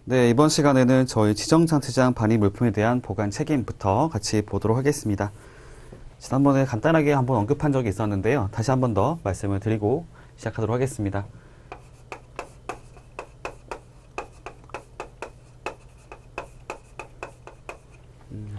네, 이번 시간에는 저희 지정장치장 반입 물품에 대한 보관 책임부터 같이 보도록 하겠습니다. 지난번에 간단하게 한번 언급한 적이 있었는데요. 다시 한번 더 말씀을 드리고 시작하도록 하겠습니다.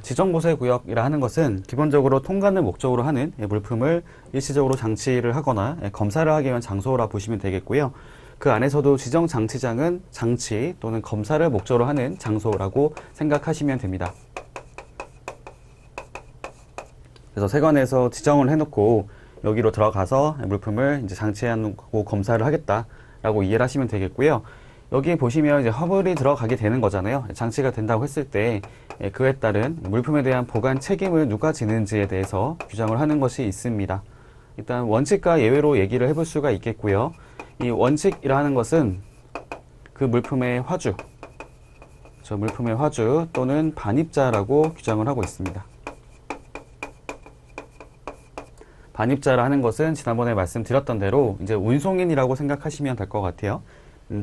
지정보세구역이라 하는 것은 기본적으로 통관을 목적으로 하는 물품을 일시적으로 장치를 하거나 검사를 하기 위한 장소라 보시면 되겠고요. 그 안에서도 지정장치장은 장치 또는 검사를 목적으로 하는 장소라고 생각하시면 됩니다. 그래서 세관에서 지정을 해놓고 여기로 들어가서 물품을 이제 장치하고 검사를 하겠다라고 이해를 하시면 되겠고요. 여기 보시면 이제 화물이 들어가게 되는 거잖아요. 장치가 된다고 했을 때 그에 따른 물품에 대한 보관 책임을 누가 지는지에 대해서 규정을 하는 것이 있습니다. 일단 원칙과 예외로 얘기를 해볼 수가 있겠고요. 이 원칙이라는 것은 그 물품의 화주, 저 물품의 화주 또는 반입자라고 규정을 하고 있습니다. 반입자라 하는 것은 지난번에 말씀드렸던 대로 이제 운송인이라고 생각하시면 될 것 같아요.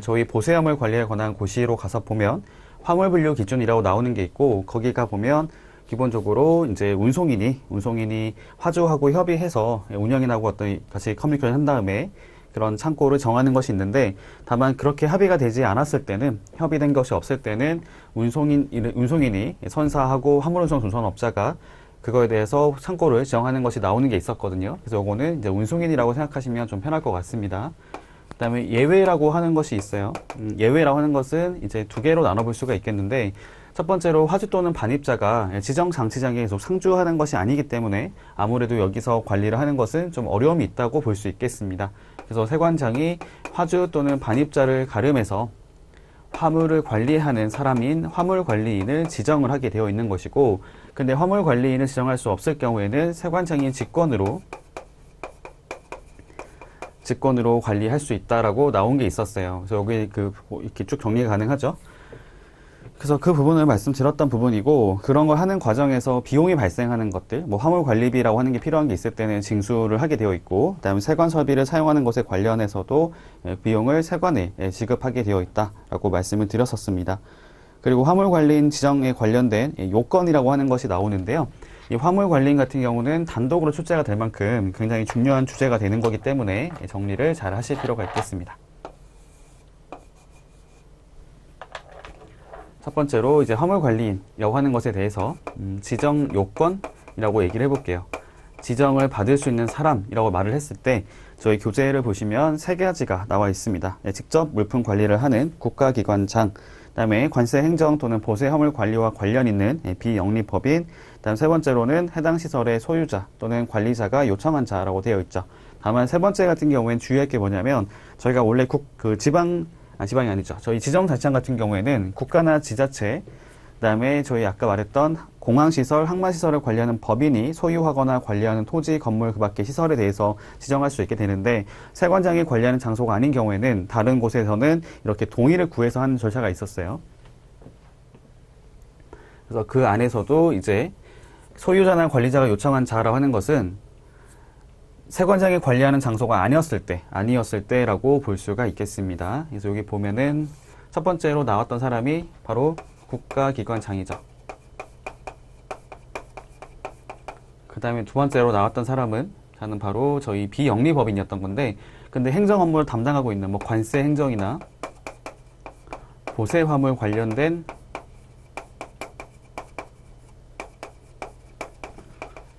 저희 보세화물 관리에 관한 고시로 가서 보면 화물 분류 기준이라고 나오는 게 있고, 거기 가 보면 기본적으로 이제 운송인이 화주하고 협의해서 운영인하고 어떤 같이 커뮤니케이션 한 다음에 그런 창고를 정하는 것이 있는데, 다만 그렇게 합의가 되지 않았을 때는, 협의된 것이 없을 때는 운송인이 선사하고 화물운송 조선업자가 그거에 대해서 창고를 지정하는 것이 나오는 게 있었거든요. 그래서 요거는 이제 운송인이라고 생각하시면 좀 편할 것 같습니다. 그 다음에 예외라고 하는 것이 있어요. 예외라고 하는 것은 이제 두 개로 나눠볼 수가 있겠는데, 첫 번째로 화주 또는 반입자가 지정장치장에 계속 상주하는 것이 아니기 때문에 아무래도 여기서 관리를 하는 것은 좀 어려움이 있다고 볼 수 있겠습니다. 그래서 세관장이 화주 또는 반입자를 가름해서 화물을 관리하는 사람인 화물관리인을 지정을 하게 되어 있는 것이고, 근데 화물관리인을 지정할 수 없을 경우에는 세관장이 직권으로 관리할 수 있다라고 나온 게 있었어요. 그래서 여기 이렇게 쭉 정리가 가능하죠. 그래서 그 부분을 말씀드렸던 부분이고, 그런 걸 하는 과정에서 비용이 발생하는 것들, 뭐 화물관리비라고 하는 게 필요한 게 있을 때는 징수를 하게 되어 있고, 그다음에 세관설비를 사용하는 것에 관련해서도 비용을 세관에 지급하게 되어 있다라고 말씀을 드렸었습니다. 그리고 화물관리인 지정에 관련된 요건이라고 하는 것이 나오는데요. 이 화물관리인 같은 경우는 단독으로 출제가 될 만큼 굉장히 중요한 주제가 되는 거기 때문에 정리를 잘 하실 필요가 있겠습니다. 첫 번째로 이제 화물관리인이라고 하는 것에 대해서 지정 요건이라고 얘기를 해볼게요. 지정을 받을 수 있는 사람이라고 말을 했을 때 저희 교재를 보시면 세 가지가 나와 있습니다. 직접 물품 관리를 하는 국가기관장, 그다음에 관세 행정 또는 보세 화물 관리와 관련 있는 비영리법인, 그다음 세 번째로는 해당 시설의 소유자 또는 관리자가 요청한 자라고 되어 있죠. 다만 세 번째 같은 경우에는 주의할 게 뭐냐면, 저희가 원래 지방이 아니죠. 저희 지정자치장 같은 경우에는 국가나 지자체, 그다음에 저희 아까 말했던 공항시설, 항만시설을 관리하는 법인이 소유하거나 관리하는 토지, 건물 그 밖의 시설에 대해서 지정할 수 있게 되는데, 세관장이 관리하는 장소가 아닌 경우에는 다른 곳에서는 이렇게 동의를 구해서 하는 절차가 있었어요. 그래서 그 안에서도 이제 소유자나 관리자가 요청한 자라고 하는 것은 세관장이 관리하는 장소가 아니었을 때라고 볼 수가 있겠습니다. 그래서 여기 보면은 첫 번째로 나왔던 사람이 바로 국가기관장이죠. 그 다음에 두 번째로 나왔던 사람은 바로 저희 비영리법인이었던 건데, 근데 행정 업무를 담당하고 있는 뭐 관세 행정이나 보세 화물 관련된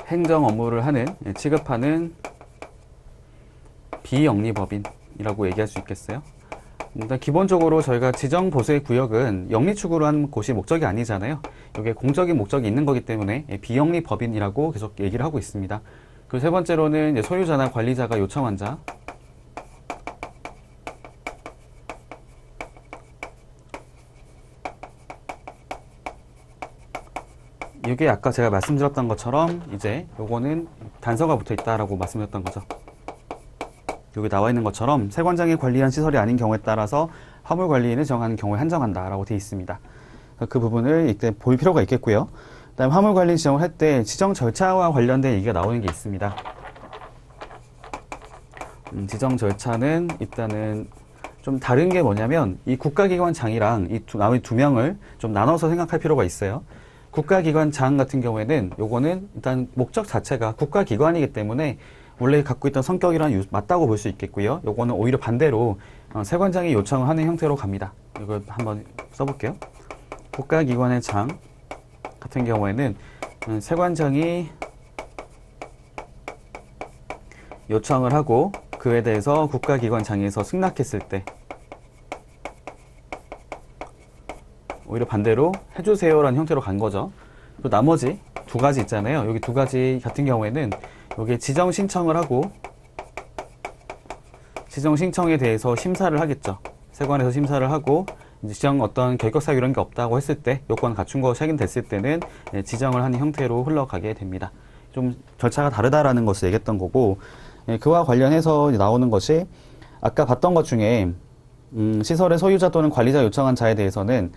행정 업무를 취급하는 비영리법인이라고 얘기할 수 있겠어요. 일단 기본적으로 저희가 지정 보세 구역은 영리 추구를 하는 곳이 목적이 아니잖아요. 이게 공적인 목적이 있는 거기 때문에 비영리 법인이라고 계속 얘기를 하고 있습니다. 그리고 세 번째로는 이제 소유자나 관리자가 요청한 자. 이게 아까 제가 말씀드렸던 것처럼 이제 요거는 단서가 붙어 있다라고 말씀드렸던 거죠. 여기 나와 있는 것처럼 세관장이 관리한 시설이 아닌 경우에 따라서 화물관리인을 정하는 경우에 한정한다라고 되어 있습니다. 그 부분을 이때 볼 필요가 있겠고요. 그다음 화물관리인 지정을 할 때 지정 절차와 관련된 얘기가 나오는 게 있습니다. 지정 절차는 일단은 좀 다른 게 뭐냐면 이 국가기관장이랑 이 나머지 두 명을 좀 나눠서 생각할 필요가 있어요. 국가기관장 같은 경우에는 요거는 일단 목적 자체가 국가기관이기 때문에 원래 갖고 있던 성격이랑 맞다고 볼 수 있겠고요. 요거는 오히려 반대로 세관장이 요청을 하는 형태로 갑니다. 이거 한번 써볼게요. 국가기관의 장 같은 경우에는 세관장이 요청을 하고 그에 대해서 국가기관장에서 승낙했을 때 오히려 반대로 해주세요라는 형태로 간 거죠. 또 나머지 두 가지 있잖아요. 여기 두 가지 같은 경우에는 여기 지정 신청을 하고 지정 신청에 대해서 심사를 하겠죠. 세관에서 심사를 하고 지정 어떤 결격사유 이런 게 없다고 했을 때 요건 갖춘 거 확인됐을 때는 지정을 하는 형태로 흘러가게 됩니다. 좀 절차가 다르다라는 것을 얘기했던 거고 그와 관련해서 나오는 것이 아까 봤던 것 중에 시설의 소유자 또는 관리자 요청한 자에 대해서는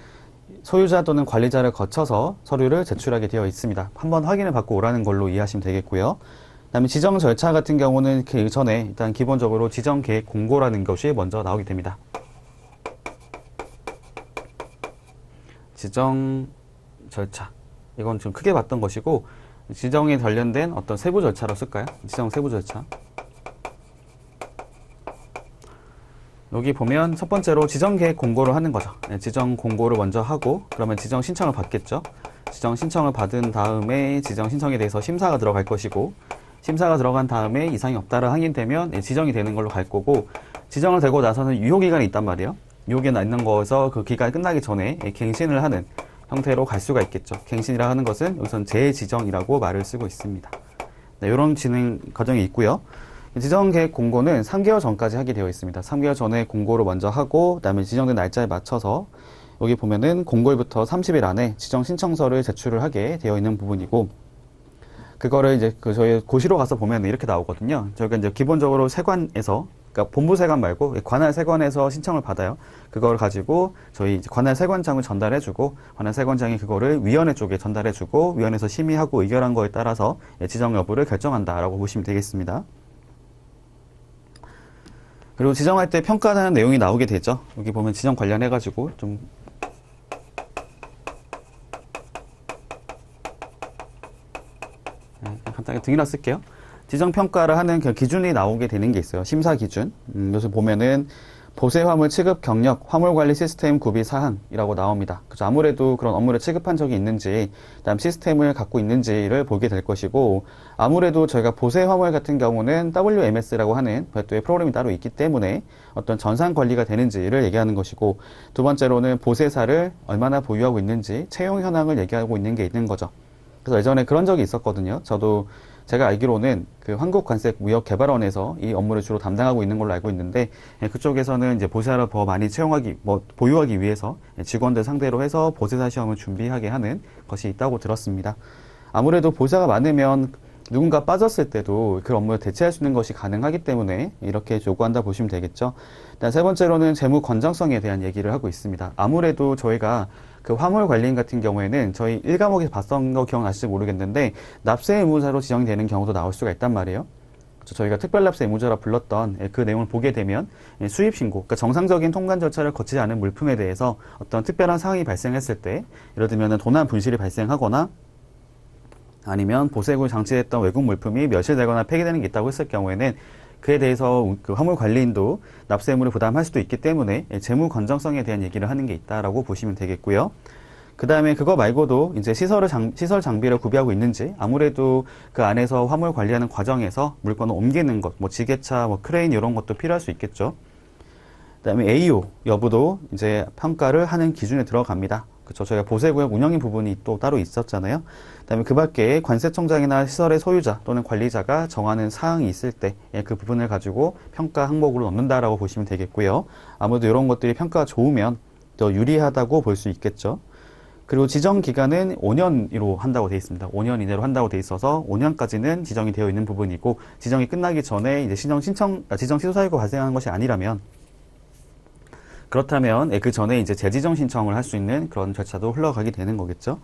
소유자 또는 관리자를 거쳐서 서류를 제출하게 되어 있습니다. 한번 확인을 받고 오라는 걸로 이해하시면 되겠고요. 그다음에 지정 절차 같은 경우는 그 전에 일단 기본적으로 지정 계획 공고라는 것이 먼저 나오게 됩니다. 지정 절차. 이건 좀 크게 봤던 것이고 지정에 관련된 어떤 세부 절차로 쓸까요? 지정 세부 절차. 여기 보면 첫 번째로 지정 계획 공고를 하는 거죠. 지정 공고를 먼저 하고 그러면 지정 신청을 받겠죠. 지정 신청을 받은 다음에 지정 신청에 대해서 심사가 들어갈 것이고 심사가 들어간 다음에 이상이 없다라 확인되면 지정이 되는 걸로 갈 거고 지정을 되고 나서는 유효기간이 있단 말이에요. 유효기간 있는 거에서 그 기간이 끝나기 전에 갱신을 하는 형태로 갈 수가 있겠죠. 갱신이라 하는 것은 우선 재지정이라고 말을 쓰고 있습니다. 네, 이런 진행 과정이 있고요. 지정계획 공고는 3개월 전까지 하게 되어 있습니다. 3개월 전에 공고를 먼저 하고 그다음에 지정된 날짜에 맞춰서 여기 보면은 공고일부터 30일 안에 지정 신청서를 제출을 하게 되어 있는 부분이고 그거를 이제 저희 고시로 가서 보면 이렇게 나오거든요. 저희가 이제 기본적으로 세관에서 그러니까 본부 세관 말고 관할 세관에서 신청을 받아요. 그걸 가지고 저희 이제 관할 세관장을 전달해주고 관할 세관장이 그거를 위원회 쪽에 전달해주고 위원회에서 심의하고 의결한 거에 따라서 지정 여부를 결정한다라고 보시면 되겠습니다. 그리고 지정할 때 평가하는 내용이 나오게 되죠. 여기 보면 지정 관련해가지고 좀 간단하게 등이나 쓸게요. 지정평가를 하는 그 기준이 나오게 되는 게 있어요. 심사 기준. 여기서 보면은 보세 화물 취급 경력, 화물 관리 시스템 구비 사항이라고 나옵니다. 그래서 아무래도 그런 업무를 취급한 적이 있는지, 그다음 시스템을 갖고 있는지를 보게 될 것이고, 아무래도 저희가 보세 화물 같은 경우는 WMS라고 하는 별도의 프로그램이 따로 있기 때문에 어떤 전산 관리가 되는지를 얘기하는 것이고, 두 번째로는 보세사를 얼마나 보유하고 있는지 채용 현황을 얘기하고 있는 게 있는 거죠. 그래서 예전에 그런 적이 있었거든요. 저도 제가 알기로는 그 한국관세무역개발원에서 이 업무를 주로 담당하고 있는 걸로 알고 있는데 그쪽에서는 이제 보세사를 더 많이 보유하기 위해서 직원들 상대로 해서 보세사 시험을 준비하게 하는 것이 있다고 들었습니다. 아무래도 보세사가 많으면 누군가 빠졌을 때도 그 업무를 대체할 수 있는 것이 가능하기 때문에 이렇게 요구한다 보시면 되겠죠. 일단 세 번째로는 재무 건전성에 대한 얘기를 하고 있습니다. 아무래도 저희가 그 화물 관리인 같은 경우에는 저희 1과목에서 봤던 거 기억나실지 모르겠는데 납세 의무자로 지정이 되는 경우도 나올 수가 있단 말이에요. 저희가 특별납세 의무자라 불렀던 그 내용을 보게 되면 수입신고, 그러니까 정상적인 통관 절차를 거치지 않은 물품에 대해서 어떤 특별한 사항이 발생했을 때 예를 들면 도난 분실이 발생하거나 아니면 보세구에 장치했던 외국 물품이 멸실되거나 폐기되는 게 있다고 했을 경우에는 그에 대해서 그 화물 관리인도 납세 의무를 부담할 수도 있기 때문에 재무 건전성에 대한 얘기를 하는 게 있다라고 보시면 되겠고요. 그 다음에 그거 말고도 이제 시설 장비를 구비하고 있는지 아무래도 그 안에서 화물 관리하는 과정에서 물건을 옮기는 것, 뭐 지게차, 뭐 크레인 이런 것도 필요할 수 있겠죠. 그 다음에 AO 여부도 이제 평가를 하는 기준에 들어갑니다. 그렇죠. 저희가 보세구역 운영인 부분이 또 따로 있었잖아요. 그다음에 그 밖에 관세청장이나 시설의 소유자 또는 관리자가 정하는 사항이 있을 때 그 부분을 가지고 평가 항목으로 넣는다라고 보시면 되겠고요. 아무래도 이런 것들이 평가가 좋으면 더 유리하다고 볼 수 있겠죠. 그리고 지정 기간은 5년으로 한다고 되어 있습니다. 5년 이내로 한다고 되어 있어서 5년까지는 지정이 되어 있는 부분이고 지정이 끝나기 전에 이제 지정 취소 사유가 발생하는 것이 아니라면 그렇다면 그 전에 이제 재지정 신청을 할 수 있는 그런 절차도 흘러가게 되는 거겠죠.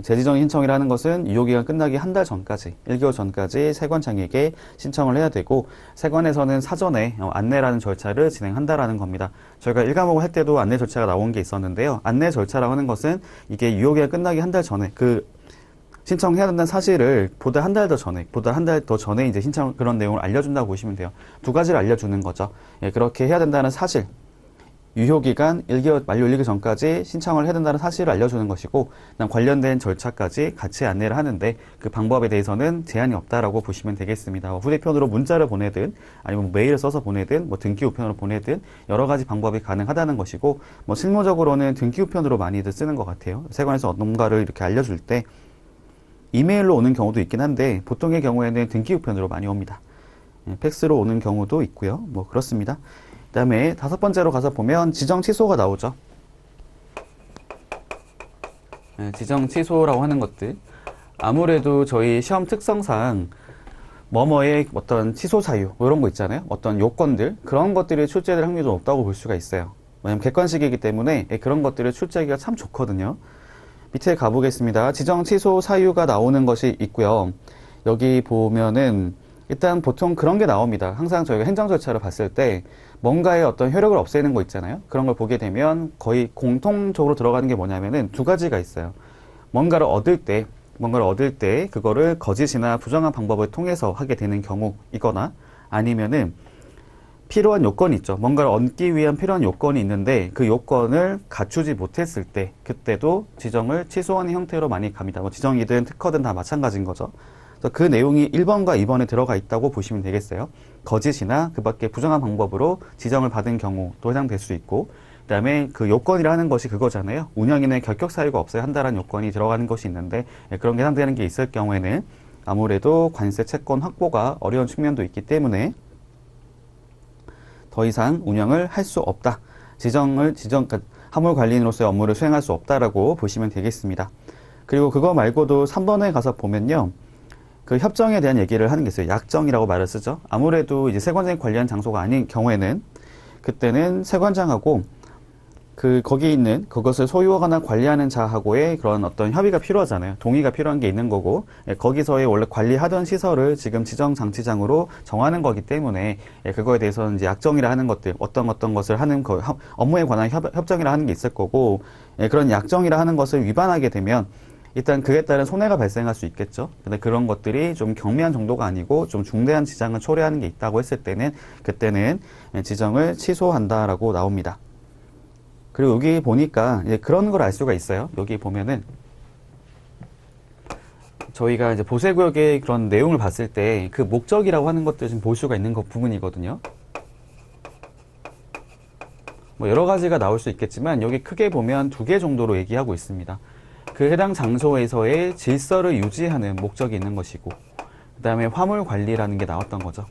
재지정 신청이라는 것은 유효기간 끝나기 한 달 전까지, 1개월 전까지 세관장에게 신청을 해야 되고, 세관에서는 사전에 안내라는 절차를 진행한다라는 겁니다. 저희가 1과목을 할 때도 안내 절차가 나온 게 있었는데요. 안내 절차라고 하는 것은 이게 유효기간 끝나기 한 달 전에, 신청해야 된다는 사실을 보다 한 달 더 전에 이제 그런 내용을 알려준다고 보시면 돼요. 두 가지를 알려주는 거죠. 예, 그렇게 해야 된다는 사실, 유효기간 1개월 만료 1개월 전까지 신청을 해야 된다는 사실을 알려주는 것이고, 그다음 관련된 절차까지 같이 안내를 하는데 그 방법에 대해서는 제한이 없다라고 보시면 되겠습니다. 휴대폰으로 문자를 보내든 아니면 메일을 써서 보내든 등기 우편으로 보내든 여러 가지 방법이 가능하다는 것이고, 실무적으로는 등기 우편으로 많이들 쓰는 것 같아요. 세관에서 뭔가를 이렇게 알려줄 때 이메일로 오는 경우도 있긴 한데 보통의 경우에는 등기 우편으로 많이 옵니다. 팩스로 오는 경우도 있고요. 그렇습니다. 그 다음에 5번째로 가서 보면 지정 취소가 나오죠. 지정 취소라고 하는 것들. 아무래도 저희 시험 특성상 뭐뭐의 어떤 취소 사유, 이런 거 있잖아요. 어떤 요건들, 그런 것들이 출제될 확률이 높다고 볼 수가 있어요. 왜냐면 객관식이기 때문에 그런 것들을 출제하기가 참 좋거든요. 밑에 가보겠습니다. 지정 취소 사유가 나오는 것이 있고요. 여기 보면은 일단 보통 그런 게 나옵니다. 항상 저희가 행정 절차를 봤을 때 뭔가의 어떤 효력을 없애는 거 있잖아요. 그런 걸 보게 되면 거의 공통적으로 들어가는 게 뭐냐면은 두 가지가 있어요. 뭔가를 얻을 때 그거를 거짓이나 부정한 방법을 통해서 하게 되는 경우이거나, 아니면은 필요한 요건이 있죠. 뭔가를 얻기 위한 필요한 요건이 있는데 그 요건을 갖추지 못했을 때, 그때도 지정을 취소하는 형태로 많이 갑니다. 지정이든 특허든 다 마찬가지인 거죠. 그 내용이 1번과 2번에 들어가 있다고 보시면 되겠어요. 거짓이나 그 밖에 부정한 방법으로 지정을 받은 경우도 해당될 수 있고, 그 다음에 그 요건이라는 것이 그거잖아요. 운영인의 결격 사유가 없어야 한다는 요건이 들어가는 것이 있는데, 그런 게 해당되는 게 있을 경우에는 아무래도 관세 채권 확보가 어려운 측면도 있기 때문에 더 이상 운영을 할 수 없다. 화물 관리인으로서의 업무를 수행할 수 없다라고 보시면 되겠습니다. 그리고 그거 말고도 3번에 가서 보면요. 그 협정에 대한 얘기를 하는 게 있어요. 약정이라고 말을 쓰죠. 아무래도 이제 세관장이 관리한 장소가 아닌 경우에는 그때는 세관장하고 거기 있는 그것을 소유하거나 관리하는 자하고의 그런 어떤 협의가 필요하잖아요. 동의가 필요한 게 있는 거고, 거기서의 원래 관리하던 시설을 지금 지정장치장으로 정하는 거기 때문에 그거에 대해서는 이제 약정이라 하는 것들, 어떤 것을 하는 업무에 관한 협정이라 하는 게 있을 거고, 그런 약정이라 하는 것을 위반하게 되면 일단 그에 따른 손해가 발생할 수 있겠죠. 근데 그런 것들이 좀 경미한 정도가 아니고 좀 중대한 지장을 초래하는 게 있다고 했을 때는 그때는 지정을 취소한다라고 나옵니다. 그리고 여기 보니까 이제 그런 걸 알 수가 있어요. 여기 보면은 저희가 이제 보세구역의 그런 내용을 봤을 때 그 목적이라고 하는 것들 좀 볼 수가 있는 부분이거든요. 여러 가지가 나올 수 있겠지만 여기 크게 보면 2개 정도로 얘기하고 있습니다. 그 해당 장소에서의 질서를 유지하는 목적이 있는 것이고, 그 다음에 화물 관리라는 게 나왔던 거죠.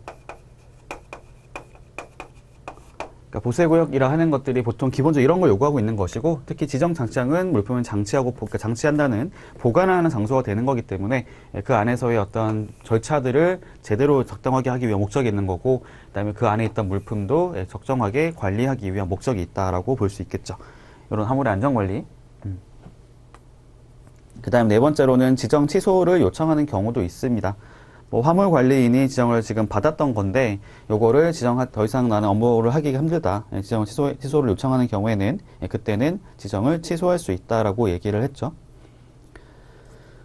그러니까 보세구역이라 하는 것들이 보통 기본적으로 이런 걸 요구하고 있는 것이고, 특히 지정장치장은 물품을 장치한다는 보관하는 장소가 되는 거기 때문에 그 안에서의 어떤 절차들을 제대로 적당하게 하기 위한 목적이 있는 거고, 그 다음에 그 안에 있던 물품도 적정하게 관리하기 위한 목적이 있다라고 볼 수 있겠죠. 이런 화물의 안전관리. 그 다음 4번째로는 지정 취소를 요청하는 경우도 있습니다. 화물 관리인이 지정을 지금 받았던 건데 요거를 더 이상 나는 업무를 하기가 힘들다. 지정 취소를 요청하는 경우에는 그때는 지정을 취소할 수 있다라고 얘기를 했죠.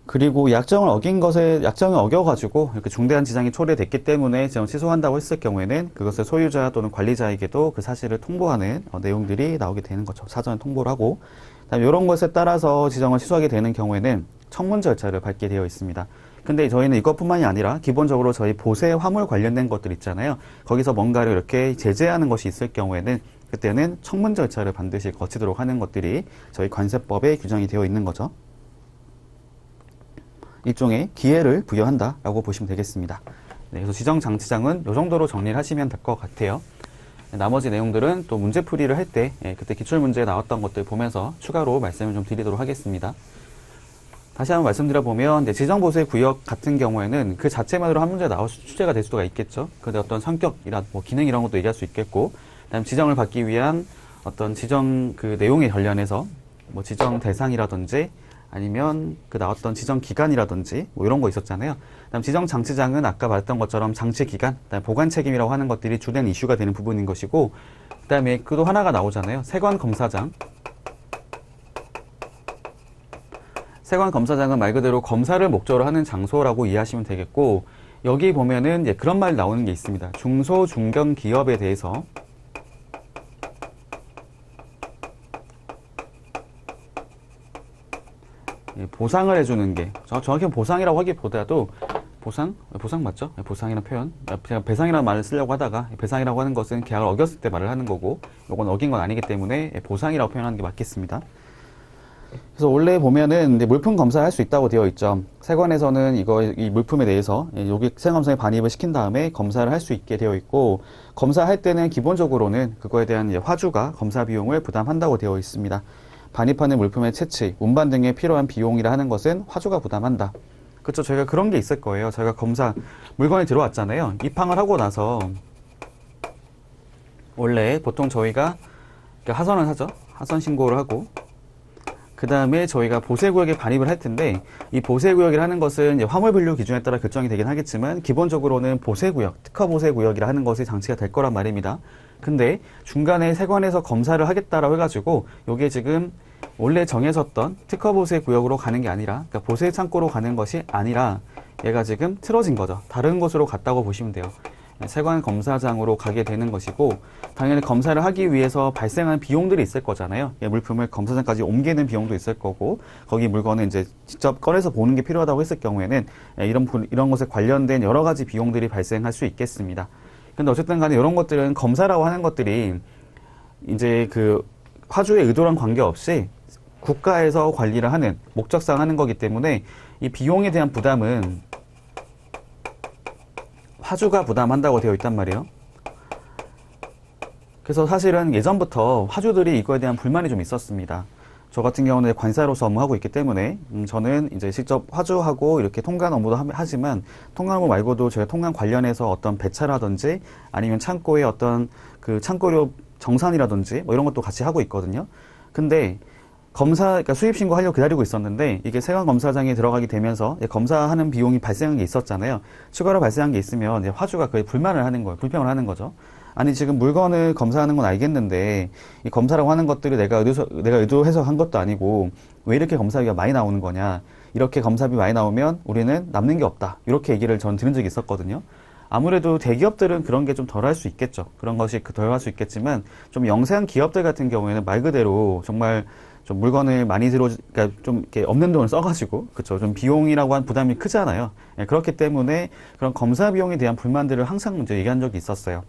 그리고 약정을 어겨가지고 이렇게 중대한 지장이 초래됐기 때문에 지정을 취소한다고 했을 경우에는 그것을 소유자 또는 관리자에게도 그 사실을 통보하는 내용들이 나오게 되는 거죠. 사전에 통보를 하고. 다음에 이런 것에 따라서 지정을 취소하게 되는 경우에는 청문 절차를 밟게 되어 있습니다. 근데 저희는 이것뿐만이 아니라 기본적으로 저희 보세 화물 관련된 것들 있잖아요. 거기서 뭔가를 이렇게 제재하는 것이 있을 경우에는 그때는 청문 절차를 반드시 거치도록 하는 것들이 저희 관세법에 규정이 되어 있는 거죠. 일종의 기회를 부여한다라고 보시면 되겠습니다. 네, 그래서 지정장치장은 이 정도로 정리를 하시면 될 것 같아요. 나머지 내용들은 또 문제풀이를 할 때 그때 기출문제에 나왔던 것들 보면서 추가로 말씀을 좀 드리도록 하겠습니다. 다시 한번 말씀드려보면 지정보세 구역 같은 경우에는 그 자체만으로 한 문제 출제가 될 수가 있겠죠. 근데 어떤 성격이나 기능 이런 것도 얘기할 수 있겠고, 그다음 지정을 받기 위한 어떤 지정 그 내용에 관련해서 지정 대상이라든지 아니면 그 나왔던 지정 기간이라든지 뭐 이런 거 있었잖아요. 그다음 지정 장치장은 아까 말했던 것처럼 장치 기간, 그다음 보관 책임이라고 하는 것들이 주된 이슈가 되는 부분인 것이고, 그다음에 또 하나가 나오잖아요. 세관 검사장. 세관 검사장은 말 그대로 검사를 목적으로 하는 장소라고 이해하시면 되겠고, 여기 보면은 이제 그런 말 나오는 게 있습니다. 중소 중견 기업에 대해서 보상을 해주는 게, 정확히 보상이라고 하기보다도 보상 맞죠? 보상이라는 표현, 제가 배상이라는 말을 쓰려고 하다가, 배상이라고 하는 것은 계약을 어겼을 때 말을 하는 거고, 이건 어긴 건 아니기 때문에 보상이라고 표현하는 게 맞겠습니다. 그래서 원래 보면은 이제 물품 검사할 수 있다고 되어 있죠. 세관에서는 이 물품에 대해서 여기 세관검사에 반입을 시킨 다음에 검사를 할 수 있게 되어 있고, 검사할 때는 기본적으로는 그거에 대한 이제 화주가 검사 비용을 부담한다고 되어 있습니다. 반입하는 물품의 채취, 운반 등에 필요한 비용이라 하는 것은 화주가 부담한다. 그렇죠. 저희가 그런 게 있을 거예요. 저희가 물건이 들어왔잖아요. 입항을 하고 나서 원래 보통 저희가 하선을 하죠. 하선 신고를 하고, 그 다음에 저희가 보세구역에 반입을 할 텐데, 이 보세구역이라 하는 것은 이제 화물 분류 기준에 따라 결정이 되긴 하겠지만, 기본적으로는 보세구역, 특허 보세구역이라 하는 것이 장치가 될 거란 말입니다. 근데 중간에 세관에서 검사를 하겠다라고 해가지고, 요게 지금 원래 정해졌던 특허 보세구역으로 가는 게 아니라, 그러니까 보세 창고로 가는 것이 아니라, 얘가 지금 틀어진 거죠. 다른 곳으로 갔다고 보시면 돼요. 세관 검사장으로 가게 되는 것이고, 당연히 검사를 하기 위해서 발생하는 비용들이 있을 거잖아요. 물품을 검사장까지 옮기는 비용도 있을 거고, 거기 물건을 이제 직접 꺼내서 보는 게 필요하다고 했을 경우에는 이런 것에 관련된 여러 가지 비용들이 발생할 수 있겠습니다. 근데 어쨌든 간에 이런 것들은 검사라고 하는 것들이 이제 그 화주의 의도랑 관계없이 국가에서 관리를 하는, 목적상 하는 거기 때문에 이 비용에 대한 부담은 화주가 부담한다고 되어 있단 말이에요. 그래서 사실은 예전부터 화주들이 이거에 대한 불만이 좀 있었습니다. 저 같은 경우는 관사로서 업무하고 있기 때문에 저는 이제 직접 화주하고 이렇게 통관 업무도 하지만, 통관 업무 말고도 제가 통관 관련해서 어떤 배차라든지 아니면 창고의 어떤 그 창고료 정산이라든지 뭐 이런 것도 같이 하고 있거든요. 근데 그러니까 수입 신고하려고 기다리고 있었는데, 이게 세관 검사장에 들어가게 되면서 검사하는 비용이 발생한 게 있었잖아요. 추가로 발생한 게 있으면 이제 화주가 그에 불만을 하는 거예요. 불평을 하는 거죠. 아니, 지금 물건을 검사하는 건 알겠는데, 이 검사라고 하는 것들이 내가 의도해서 한 것도 아니고, 왜 이렇게 검사비가 많이 나오는 거냐. 이렇게 검사비 많이 나오면 우리는 남는 게 없다. 이렇게 얘기를 전 들은 적이 있었거든요. 아무래도 대기업들은 그런 게 좀 덜 할 수 있겠죠. 그런 것이 덜 할 수 있겠지만, 좀 영세한 기업들 같은 경우에는 말 그대로 정말 좀 물건을 많이 그러니까 좀 이렇게 없는 돈을 써가지고, 그쵸. 좀 비용이라고 한 부담이 크잖아요. 그렇기 때문에 그런 검사 비용에 대한 불만들을 항상 이제 얘기한 적이 있었어요.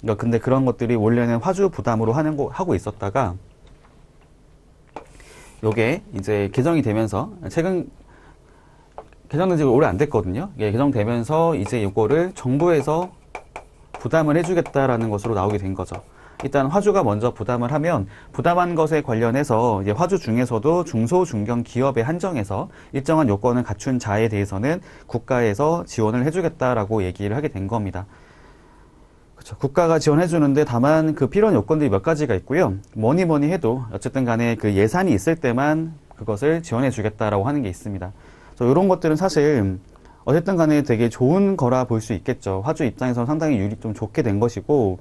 그러니까 근데 그런 것들이 원래는 화주 부담으로 하고 있었다가, 요게 이제 개정이 되면서, 개정된 지 오래 안 됐거든요. 개정되면서 이제 이거를 정부에서 부담을 해주겠다라는 것으로 나오게 된 거죠. 일단 화주가 먼저 부담을 하면, 부담한 것에 관련해서 이제 화주 중에서도 중소 중견 기업에 한정해서 일정한 요건을 갖춘 자에 대해서는 국가에서 지원을 해주겠다라고 얘기를 하게 된 겁니다. 그렇죠. 국가가 지원해 주는데 다만 그 필요한 요건들이 몇 가지가 있고요. 뭐니 해도 어쨌든 간에 그 예산이 있을 때만 그것을 지원해 주겠다라고 하는 게 있습니다. 그래서 이런 것들은 사실 어쨌든 간에 되게 좋은 거라 볼 수 있겠죠. 화주 입장에서 상당히 좀 좋게 된 것이고,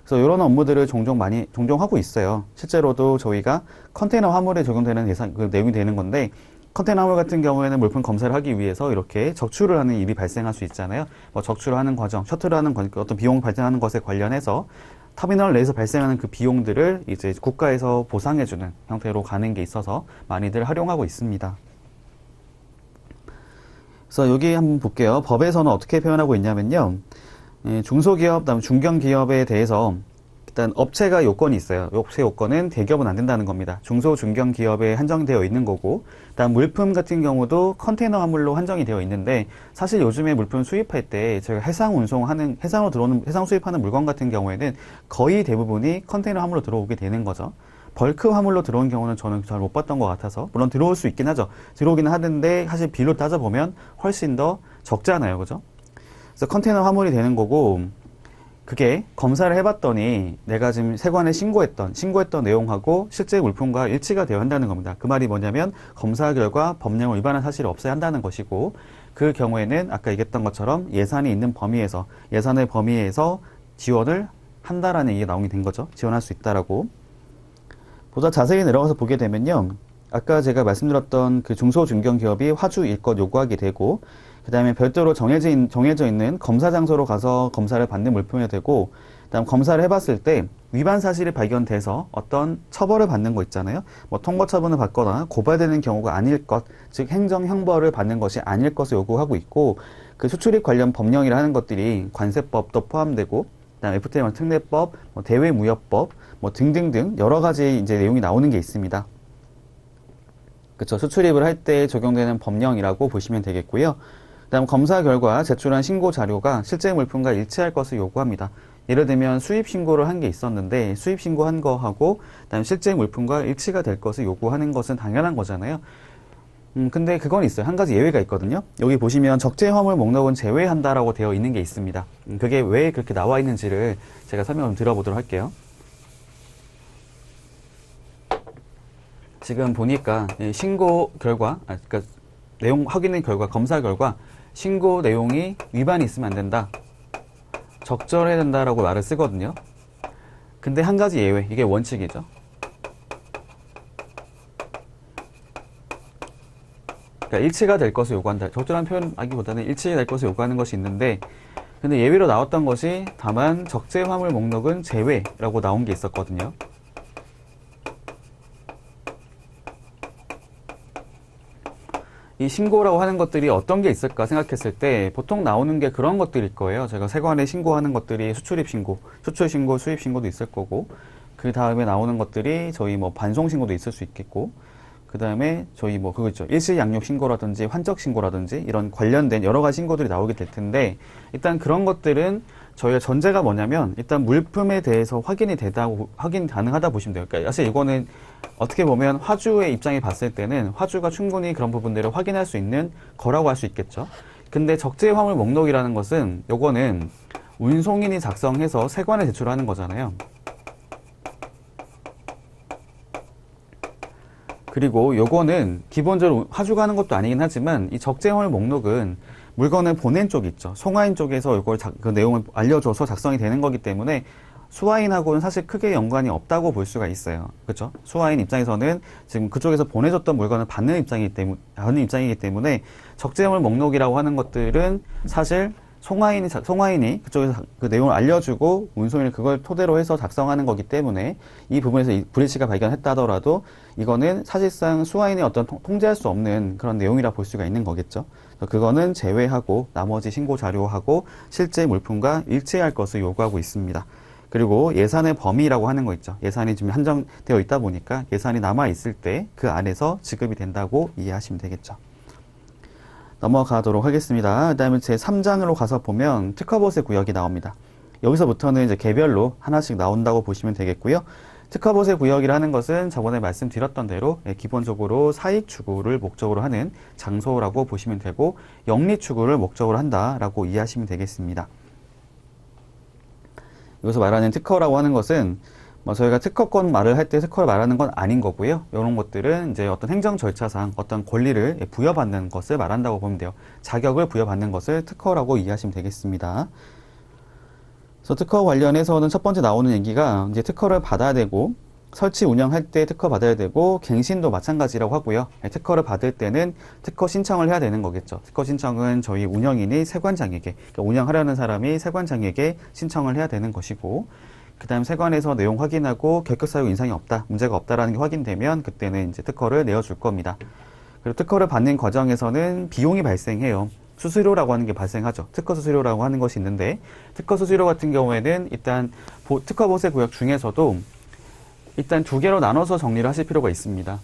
그래서 이런 업무들을 종종 하고 있어요. 실제로도 저희가 컨테이너 화물에 적용되는 그 내용이 되는 건데, 컨테이너 화물 같은 경우에는 물품 검사를 하기 위해서 이렇게 적출을 하는 일이 발생할 수 있잖아요. 뭐 적출을 하는 과정, 셔틀을 하는 어떤 비용이 발생하는 것에 관련해서 터미널 내에서 발생하는 그 비용들을 이제 국가에서 보상해주는 형태로 가는 게 있어서 많이들 활용하고 있습니다. 그래서 여기 한번 볼게요. 법에서는 어떻게 표현하고 있냐면요. 중소기업, 그다음에 중견기업에 대해서 일단 업체가 요건이 있어요. 업체 요건은 대기업은 안 된다는 겁니다. 중소, 중견 기업에 한정되어 있는 거고, 그다음 물품 같은 경우도 컨테이너 화물로 한정이 되어 있는데, 사실 요즘에 물품 수입할 때 저희가 해상 수입하는 물건 같은 경우에는 거의 대부분이 컨테이너 화물로 들어오게 되는 거죠. 벌크 화물로 들어온 경우는 저는 잘 못 봤던 것 같아서, 물론 들어올 수 있긴 하죠. 들어오기는 하는데 사실 비율로 따져보면 훨씬 더 적잖아요. 그죠? 그래서 컨테이너 화물이 되는 거고, 그게 검사를 해봤더니 내가 지금 세관에 신고했던 내용하고 실제 물품과 일치가 되어야 한다는 겁니다. 그 말이 뭐냐면 검사 결과 법령을 위반한 사실을 없애야 한다는 것이고, 그 경우에는 아까 얘기했던 것처럼 예산이 있는 범위에서, 예산의 범위에서 지원을 한다라는 얘기가 나오게 된 거죠. 지원할 수 있다라고. 보다 자세히 내려가서 보게 되면요, 아까 제가 말씀드렸던 그 중소중견기업이 화주 일것 요구하게 되고, 그 다음에 별도로 정해져 있는 검사 장소로 가서 검사를 받는 물품이 되고, 그 다음 검사를 해봤을 때 위반 사실이 발견돼서 어떤 처벌을 받는 거 있잖아요. 뭐 통고 처분을 받거나 고발되는 경우가 아닐 것, 즉 행정 형벌을 받는 것이 아닐 것을 요구하고 있고, 그 수출입 관련 법령이라 하는 것들이 관세법도 포함되고, 그다음 FTA 특례법, 뭐 대외무역법, 뭐 등등등 여러 가지 이제 내용이 나오는 게 있습니다. 그쵸. 수출입을 할 때 적용되는 법령이라고 보시면 되겠고요. 그다음 검사 결과 제출한 신고 자료가 실제 물품과 일치할 것을 요구합니다. 예를 들면 수입 신고를 한 게 있었는데 수입 신고한 거하고 그다음 실제 물품과 일치가 될 것을 요구하는 것은 당연한 거잖아요. 근데 그건 있어요. 한 가지 예외가 있거든요. 여기 보시면 적재 화물 목록은 제외한다라고 되어 있는 게 있습니다. 그게 왜 그렇게 나와 있는지를 제가 설명을 좀 드려보도록 할게요. 지금 보니까 신고 결과, 그러니까 내용 확인의 결과, 검사 결과 신고 내용이 위반이 있으면 안 된다, 적절해야 된다라고 말을 쓰거든요. 근데 한 가지 예외, 이게 원칙이죠. 그러니까 일치가 될 것을 요구한다. 적절한 표현하기보다는 일치가 될 것을 요구하는 것이 있는데, 근데 예외로 나왔던 것이 다만 적재 화물 목록은 제외라고 나온 게 있었거든요. 이 신고라고 하는 것들이 어떤 게 있을까 생각했을 때 보통 나오는 게 그런 것들일 거예요. 제가 세관에 신고하는 것들이 수출입 신고, 수출 신고, 수입 신고도 있을 거고, 그 다음에 나오는 것들이 저희 뭐 반송 신고도 있을 수 있겠고, 그 다음에 저희 뭐 그거 있죠. 일시 양육 신고라든지 환적 신고라든지 이런 관련된 여러 가지 신고들이 나오게 될 텐데, 일단 그런 것들은 저희가 전제가 뭐냐면 일단 물품에 대해서 확인 가능하다 보시면 돼요. 그러니까 사실 이거는 어떻게 보면 화주의 입장에 봤을 때는 화주가 충분히 그런 부분들을 확인할 수 있는 거라고 할 수 있겠죠. 근데 적재 화물 목록이라는 것은 요거는 운송인이 작성해서 세관에 제출하는 거잖아요. 그리고 요거는 기본적으로 화주가 하는 것도 아니긴 하지만 이 적재 화물 목록은 물건을 보낸 쪽이 있죠. 송화인 쪽에서 이걸 그 내용을 알려줘서 작성이 되는 거기 때문에 수화인하고는 사실 크게 연관이 없다고 볼 수가 있어요. 그렇죠? 수화인 입장에서는 지금 그쪽에서 보내줬던 물건을 받는 입장이기 때문에 적재물 목록이라고 하는 것들은 사실 송화인이 그쪽에서 그 내용을 알려주고 운송인이 그걸 토대로 해서 작성하는 거기 때문에 이 부분에서 이 불일치가 발견했다 하더라도 이거는 사실상 수화인이 어떤 통제할 수 없는 그런 내용이라 볼 수가 있는 거겠죠. 그거는 제외하고 나머지 신고 자료하고 실제 물품과 일치할 것을 요구하고 있습니다. 그리고 예산의 범위라고 하는 거 있죠. 예산이 지금 한정되어 있다 보니까 예산이 남아있을 때 그 안에서 지급이 된다고 이해하시면 되겠죠. 넘어가도록 하겠습니다. 그 다음에 제 3장으로 가서 보면 특허보세 구역이 나옵니다. 여기서부터는 이제 개별로 하나씩 나온다고 보시면 되겠고요. 특허보세 구역이라는 것은 저번에 말씀드렸던 대로 기본적으로 사익 추구를 목적으로 하는 장소라고 보시면 되고, 영리 추구를 목적으로 한다라고 이해하시면 되겠습니다. 여기서 말하는 특허라고 하는 것은 뭐 저희가 특허권 말을 할 때 특허를 말하는 건 아닌 거고요. 이런 것들은 이제 어떤 행정 절차상 어떤 권리를 부여받는 것을 말한다고 보면 돼요. 자격을 부여받는 것을 특허라고 이해하시면 되겠습니다. 그래서 특허 관련해서는 첫 번째 나오는 얘기가 이제 특허를 받아야 되고, 설치 운영할 때 특허 받아야 되고, 갱신도 마찬가지라고 하고요. 특허를 받을 때는 특허 신청을 해야 되는 거겠죠. 특허 신청은 저희 운영인이 세관장에게, 그러니까 운영하려는 사람이 세관장에게 신청을 해야 되는 것이고, 그 다음 세관에서 내용 확인하고 결격사유 인상이 없다, 문제가 없다라는 게 확인되면 그때는 이제 특허를 내어줄 겁니다. 그리고 특허를 받는 과정에서는 비용이 발생해요. 수수료라고 하는 게 발생하죠. 특허 수수료라고 하는 것이 있는데, 특허 수수료 같은 경우에는 일단 특허 보세 구역 중에서도 일단 두 개로 나눠서 정리를 하실 필요가 있습니다.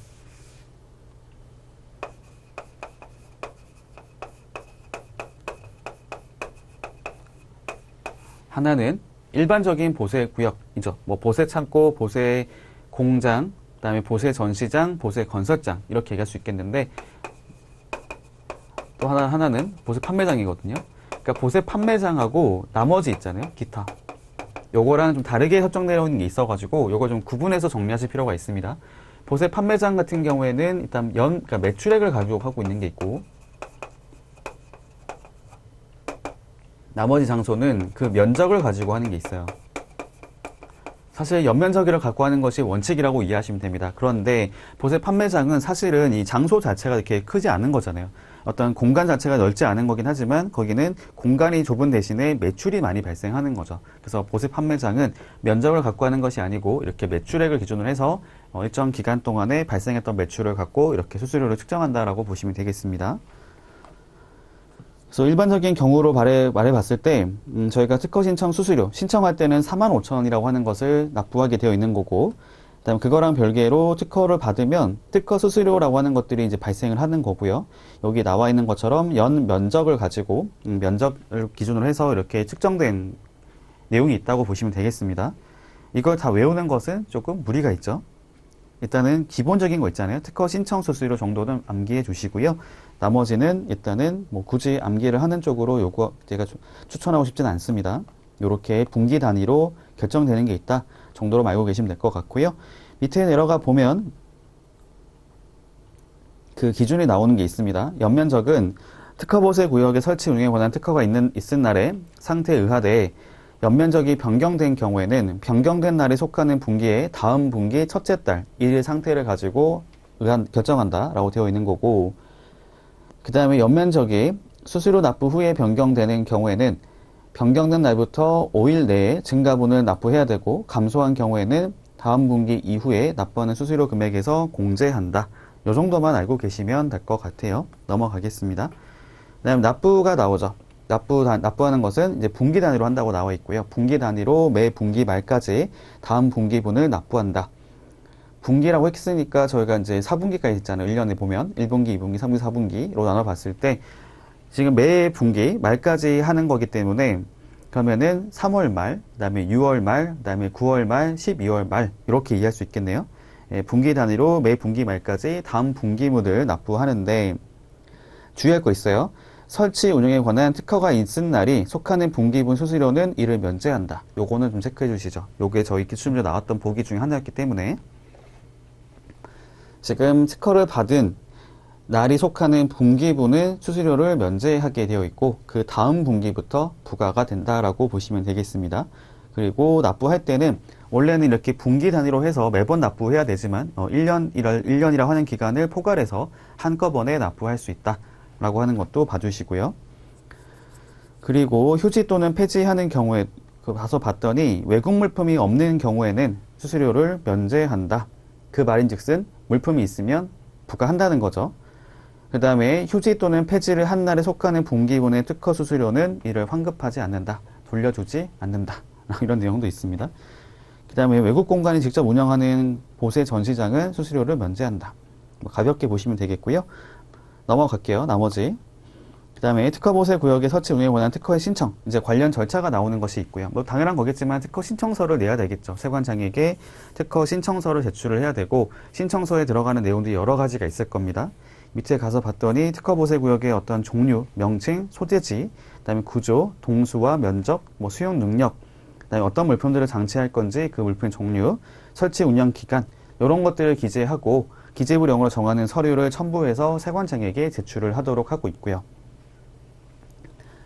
하나는 일반적인 보세 구역이죠. 뭐 보세 창고, 보세 공장, 그다음에 보세 전시장, 보세 건설장 이렇게 얘기할 수 있겠는데, 또 하나는 보세 판매장이거든요. 그러니까 보세 판매장하고 나머지 있잖아요. 기타. 요거랑 좀 다르게 설정되어 있는 게 있어가지고 요거 좀 구분해서 정리하실 필요가 있습니다. 보세 판매장 같은 경우에는 일단 그러니까 매출액을 가지고 하고 있는 게 있고, 나머지 장소는 그 면적을 가지고 하는 게 있어요. 사실 연면적을 갖고 하는 것이 원칙이라고 이해하시면 됩니다. 그런데 보세 판매장은 사실은 이 장소 자체가 이렇게 크지 않은 거잖아요. 어떤 공간 자체가 넓지 않은 거긴 하지만 거기는 공간이 좁은 대신에 매출이 많이 발생하는 거죠. 그래서 보세 판매장은 면적을 갖고 하는 것이 아니고 이렇게 매출액을 기준으로 해서 일정 기간 동안에 발생했던 매출을 갖고 이렇게 수수료를 측정한다라고 보시면 되겠습니다. 그래서 일반적인 경우로 말해봤을 때 저희가 특허 신청 수수료 신청할 때는 45,000원이라고 하는 것을 납부하게 되어 있는 거고, 그다음 그거랑 별개로 특허를 받으면 특허 수수료라고 하는 것들이 이제 발생을 하는 거고요. 여기 나와 있는 것처럼 연 면적을 가지고 면적을 기준으로 해서 이렇게 측정된 내용이 있다고 보시면 되겠습니다. 이걸 다 외우는 것은 조금 무리가 있죠. 일단은 기본적인 거 있잖아요. 특허 신청 수수료 정도는 암기해 주시고요. 나머지는 일단은 뭐 굳이 암기를 하는 쪽으로 요거 제가 추천하고 싶지는 않습니다. 요렇게 분기 단위로 결정되는 게 있다 정도로 알고 계시면 될 것 같고요. 밑에 내려가 보면 그 기준이 나오는 게 있습니다. 연면적은 특허보세 구역의 설치 운영에 관한 특허가 있은 날에 상태에 의하되 연면적이 변경된 경우에는 변경된 날에 속하는 분기의 다음 분기 첫째 달 1일 상태를 가지고 결정한다 라고 되어 있는 거고, 그 다음에 연면적이 수수료 납부 후에 변경되는 경우에는 변경된 날부터 5일 내에 증가분을 납부해야 되고, 감소한 경우에는 다음 분기 이후에 납부하는 수수료 금액에서 공제한다. 이 정도만 알고 계시면 될 것 같아요. 넘어가겠습니다. 그 다음에 납부가 나오죠. 납부하는 것은 이제 분기 단위로 한다고 나와 있고요. 분기 단위로 매 분기 말까지 다음 분기분을 납부한다. 분기라고 했으니까 저희가 이제 4분기까지 있잖아요. 1년에 보면 1분기, 2분기, 3분기, 4분기로 나눠봤을 때 지금 매 분기 말까지 하는 거기 때문에 그러면은 3월 말, 그 다음에 6월 말, 그 다음에 9월 말, 12월 말 이렇게 이해할 수 있겠네요. 분기 단위로 매 분기 말까지 다음 분기분을 납부하는데 주의할 거 있어요. 설치 운영에 관한 특허가 있은 날이 속하는 분기분 수수료는 이를 면제한다. 요거는 좀 체크해 주시죠. 요게 저희 기출문제 나왔던 보기 중에 하나였기 때문에 지금 특허를 받은 날이 속하는 분기분은 수수료를 면제하게 되어 있고 그 다음 분기부터 부과가 된다라고 보시면 되겠습니다. 그리고 납부할 때는 원래는 이렇게 분기 단위로 해서 매번 납부해야 되지만 1년이라 하는 기간을 포괄해서 한꺼번에 납부할 수 있다 라고 하는 것도 봐주시고요. 그리고 휴지 또는 폐지하는 경우에 가서 봤더니 외국 물품이 없는 경우에는 수수료를 면제한다. 그 말인즉슨 물품이 있으면 부과한다는 거죠. 그 다음에 휴지 또는 폐지를 한 날에 속하는 분기분의 특허 수수료는 이를 환급하지 않는다. 돌려주지 않는다. 이런 내용도 있습니다. 그 다음에 외국 공간이 직접 운영하는 보세 전시장은 수수료를 면제한다. 가볍게 보시면 되겠고요. 넘어갈게요. 나머지. 그 다음에 특허보세 구역의 설치 운영에 관한 특허의 신청. 이제 관련 절차가 나오는 것이 있고요. 뭐 당연한 거겠지만 특허 신청서를 내야 되겠죠. 세관장에게 특허 신청서를 제출을 해야 되고 신청서에 들어가는 내용들이 여러 가지가 있을 겁니다. 밑에 가서 봤더니 특허보세 구역의 어떤 종류, 명칭, 소재지, 그 다음에 구조, 동수와 면적, 뭐 수용 능력, 그 다음에 어떤 물품들을 장치할 건지 그 물품의 종류, 설치 운영 기간 이런 것들을 기재하고 기재부령으로 정하는 서류를 첨부해서 세관장에게 제출을 하도록 하고 있고요.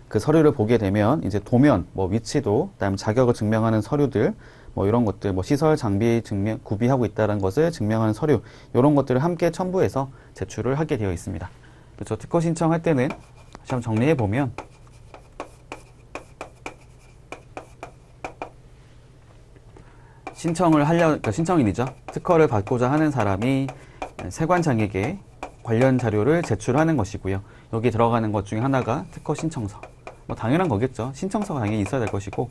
그 서류를 보게 되면 이제 도면, 뭐 위치도, 그다음 자격을 증명하는 서류들, 뭐 이런 것들, 뭐 시설 장비 증명 구비하고 있다는 것을 증명하는 서류, 이런 것들을 함께 첨부해서 제출을 하게 되어 있습니다. 그래서 특허 신청할 때는 다시 한번 정리해 보면 그러니까 신청인이죠. 특허를 받고자 하는 사람이 세관장에게 관련 자료를 제출하는 것이고요. 여기 들어가는 것 중에 하나가 특허 신청서. 뭐 당연한 거겠죠. 신청서가 당연히 있어야 될 것이고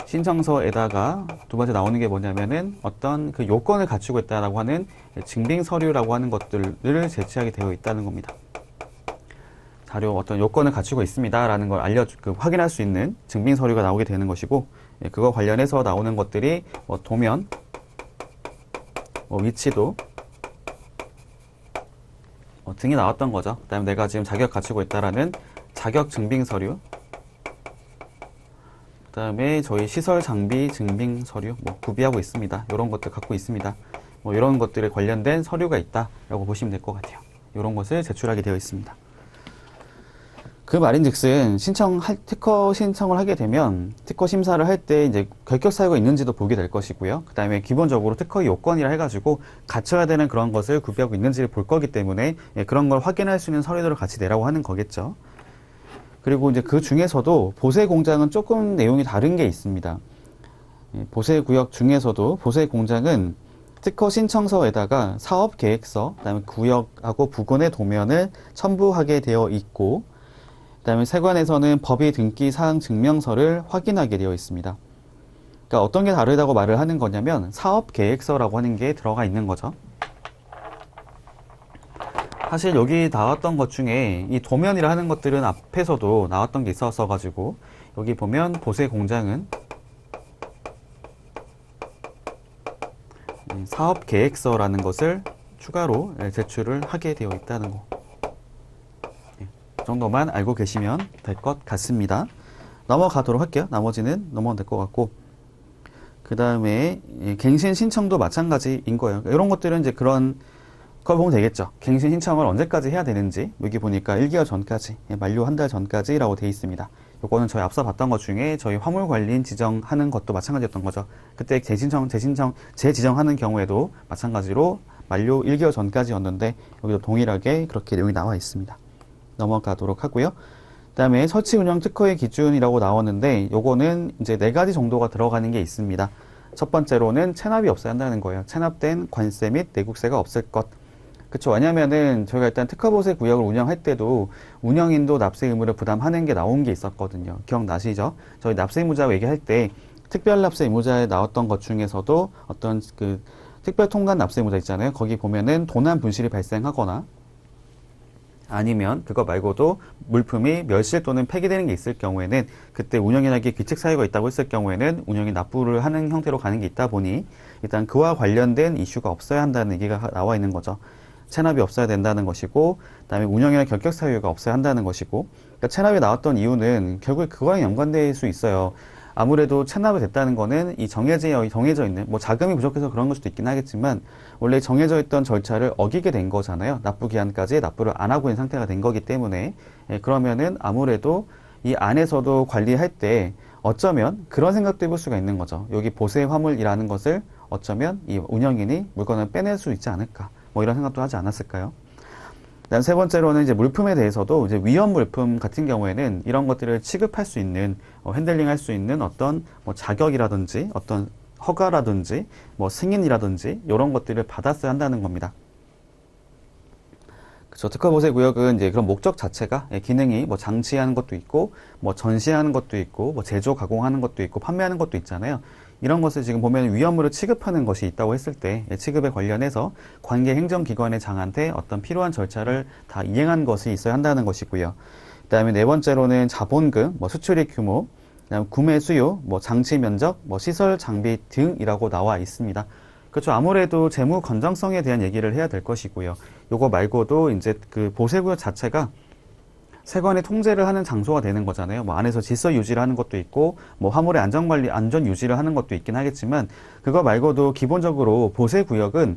신청서에다가 두 번째 나오는 게 뭐냐면은 어떤 그 요건을 갖추고 있다라고 하는 증빙 서류라고 하는 것들을 제시하게 되어 있다는 겁니다. 자료 어떤 요건을 갖추고 있습니다라는 걸 확인할 수 있는 증빙 서류가 나오게 되는 것이고 그거 관련해서 나오는 것들이 뭐 도면, 뭐 위치도 등이 나왔던 거죠. 그 다음에 내가 지금 자격 갖추고 있다라는 자격 증빙 서류, 그다음에 저희 시설 장비 증빙 서류 구비하고 있습니다. 이런 것들 갖고 있습니다. 이런 것들에 관련된 서류가 있다라고 보시면 될 것 같아요. 이런 것을 제출하게 되어 있습니다. 그 말인즉슨 특허 신청을 하게 되면 특허 심사를 할 때 이제 결격 사유가 있는지도 보게 될 것이고요. 그 다음에 기본적으로 특허 요건이라 해가지고 갖춰야 되는 그런 것을 구비하고 있는지를 볼 거기 때문에 그런 걸 확인할 수 있는 서류들을 같이 내라고 하는 거겠죠. 그리고 이제 그 중에서도 보세 공장은 조금 내용이 다른 게 있습니다. 보세 구역 중에서도 보세 공장은 특허 신청서에다가 사업 계획서, 그다음에 구역하고 부근의 도면을 첨부하게 되어 있고, 그다음에 세관에서는 법의 등기 사항 증명서를 확인하게 되어 있습니다. 그러니까 어떤 게 다르다고 말을 하는 거냐면 사업 계획서라고 하는 게 들어가 있는 거죠. 사실 여기 나왔던 것 중에 이 도면이라 하는 것들은 앞에서도 나왔던 게 있었어 가지고 여기 보면 보세 공장은 사업 계획서라는 것을 추가로 제출을 하게 되어 있다는 거. 이 정도만 알고 계시면 될 것 같습니다. 넘어가도록 할게요. 나머지는 넘어가면 될 것 같고. 그 다음에 갱신 신청도 마찬가지인 거예요. 이런 것들은 이제 그런 걸 보면 되겠죠. 갱신 신청을 언제까지 해야 되는지 여기 보니까 1개월 전까지, 만료 한 달 전까지라고 되어 있습니다. 요거는 저희 앞서 봤던 것 중에 저희 화물관리인 지정하는 것도 마찬가지였던 거죠. 그때 재지정하는 경우에도 마찬가지로 만료 1개월 전까지였는데 여기도 동일하게 그렇게 내용이 나와 있습니다. 넘어가도록 하고요. 그 다음에 설치 운영 특허의 기준이라고 나오는데 요거는 이제 4가지 정도가 들어가는 게 있습니다. 첫 번째로는 체납이 없어야 한다는 거예요. 체납된 관세 및 내국세가 없을 것. 그쵸. 왜냐면은 저희가 일단 특허보세 구역을 운영할 때도 운영인도 납세 의무를 부담하는 게 나온 게 있었거든요. 기억나시죠? 저희 납세 의무자 얘기할 때 특별 납세 의무자에 나왔던 것 중에서도 어떤 그 특별 통관 납세 의무자 있잖아요. 거기 보면은 도난 분실이 발생하거나 아니면 그거 말고도 물품이 멸실 또는 폐기되는 게 있을 경우에는 그때 운영인에게 규칙 사유가 있다고 했을 경우에는 운영이 납부를 하는 형태로 가는 게 있다 보니 일단 그와 관련된 이슈가 없어야 한다는 얘기가 나와 있는 거죠. 체납이 없어야 된다는 것이고, 그다음에 운영이나 결격 사유가 없어야 한다는 것이고, 그러니까 체납이 나왔던 이유는 결국 그거랑 연관될 수 있어요. 아무래도 체납이 됐다는 거는 이 정해져 있는, 뭐 자금이 부족해서 그런 걸 수도 있긴 하겠지만, 원래 정해져 있던 절차를 어기게 된 거잖아요. 납부 기한까지 납부를 안 하고 있는 상태가 된 거기 때문에, 그러면은 아무래도 이 안에서도 관리할 때 어쩌면 그런 생각도 해볼 수가 있는 거죠. 여기 보세 화물이라는 것을 어쩌면 이 운영인이 물건을 빼낼 수 있지 않을까. 뭐 이런 생각도 하지 않았을까요? 그다음 세 번째로는 이제 물품에 대해서도 이제 위험 물품 같은 경우에는 이런 것들을 취급할 수 있는 핸들링 할 수 있는 어떤 뭐 자격이라든지 어떤 허가라든지 뭐 승인이라든지 이런 것들을 받았어야 한다는 겁니다. 그렇죠. 특허보세 구역은 이제 그런 목적 자체가 기능이 뭐 장치하는 것도 있고 뭐 전시하는 것도 있고 뭐 제조 가공하는 것도 있고 판매하는 것도 있잖아요. 이런 것을 지금 보면 위험으로 취급하는 것이 있다고 했을 때 취급에 관련해서 관계 행정기관의 장한테 어떤 필요한 절차를 다 이행한 것이 있어야 한다는 것이고요. 그 다음에 네 번째로는 자본금, 뭐 수출입 규모, 그다음 구매 수요, 뭐 장치 면적, 뭐 시설 장비 등이라고 나와 있습니다. 그렇죠. 아무래도 재무 건전성에 대한 얘기를 해야 될 것이고요. 요거 말고도 이제 그 보세구역 자체가 세관이 통제를 하는 장소가 되는 거잖아요. 뭐 안에서 질서 유지를 하는 것도 있고, 뭐 화물의 안전관리, 안전 유지를 하는 것도 있긴 하겠지만, 그거 말고도 기본적으로 보세구역은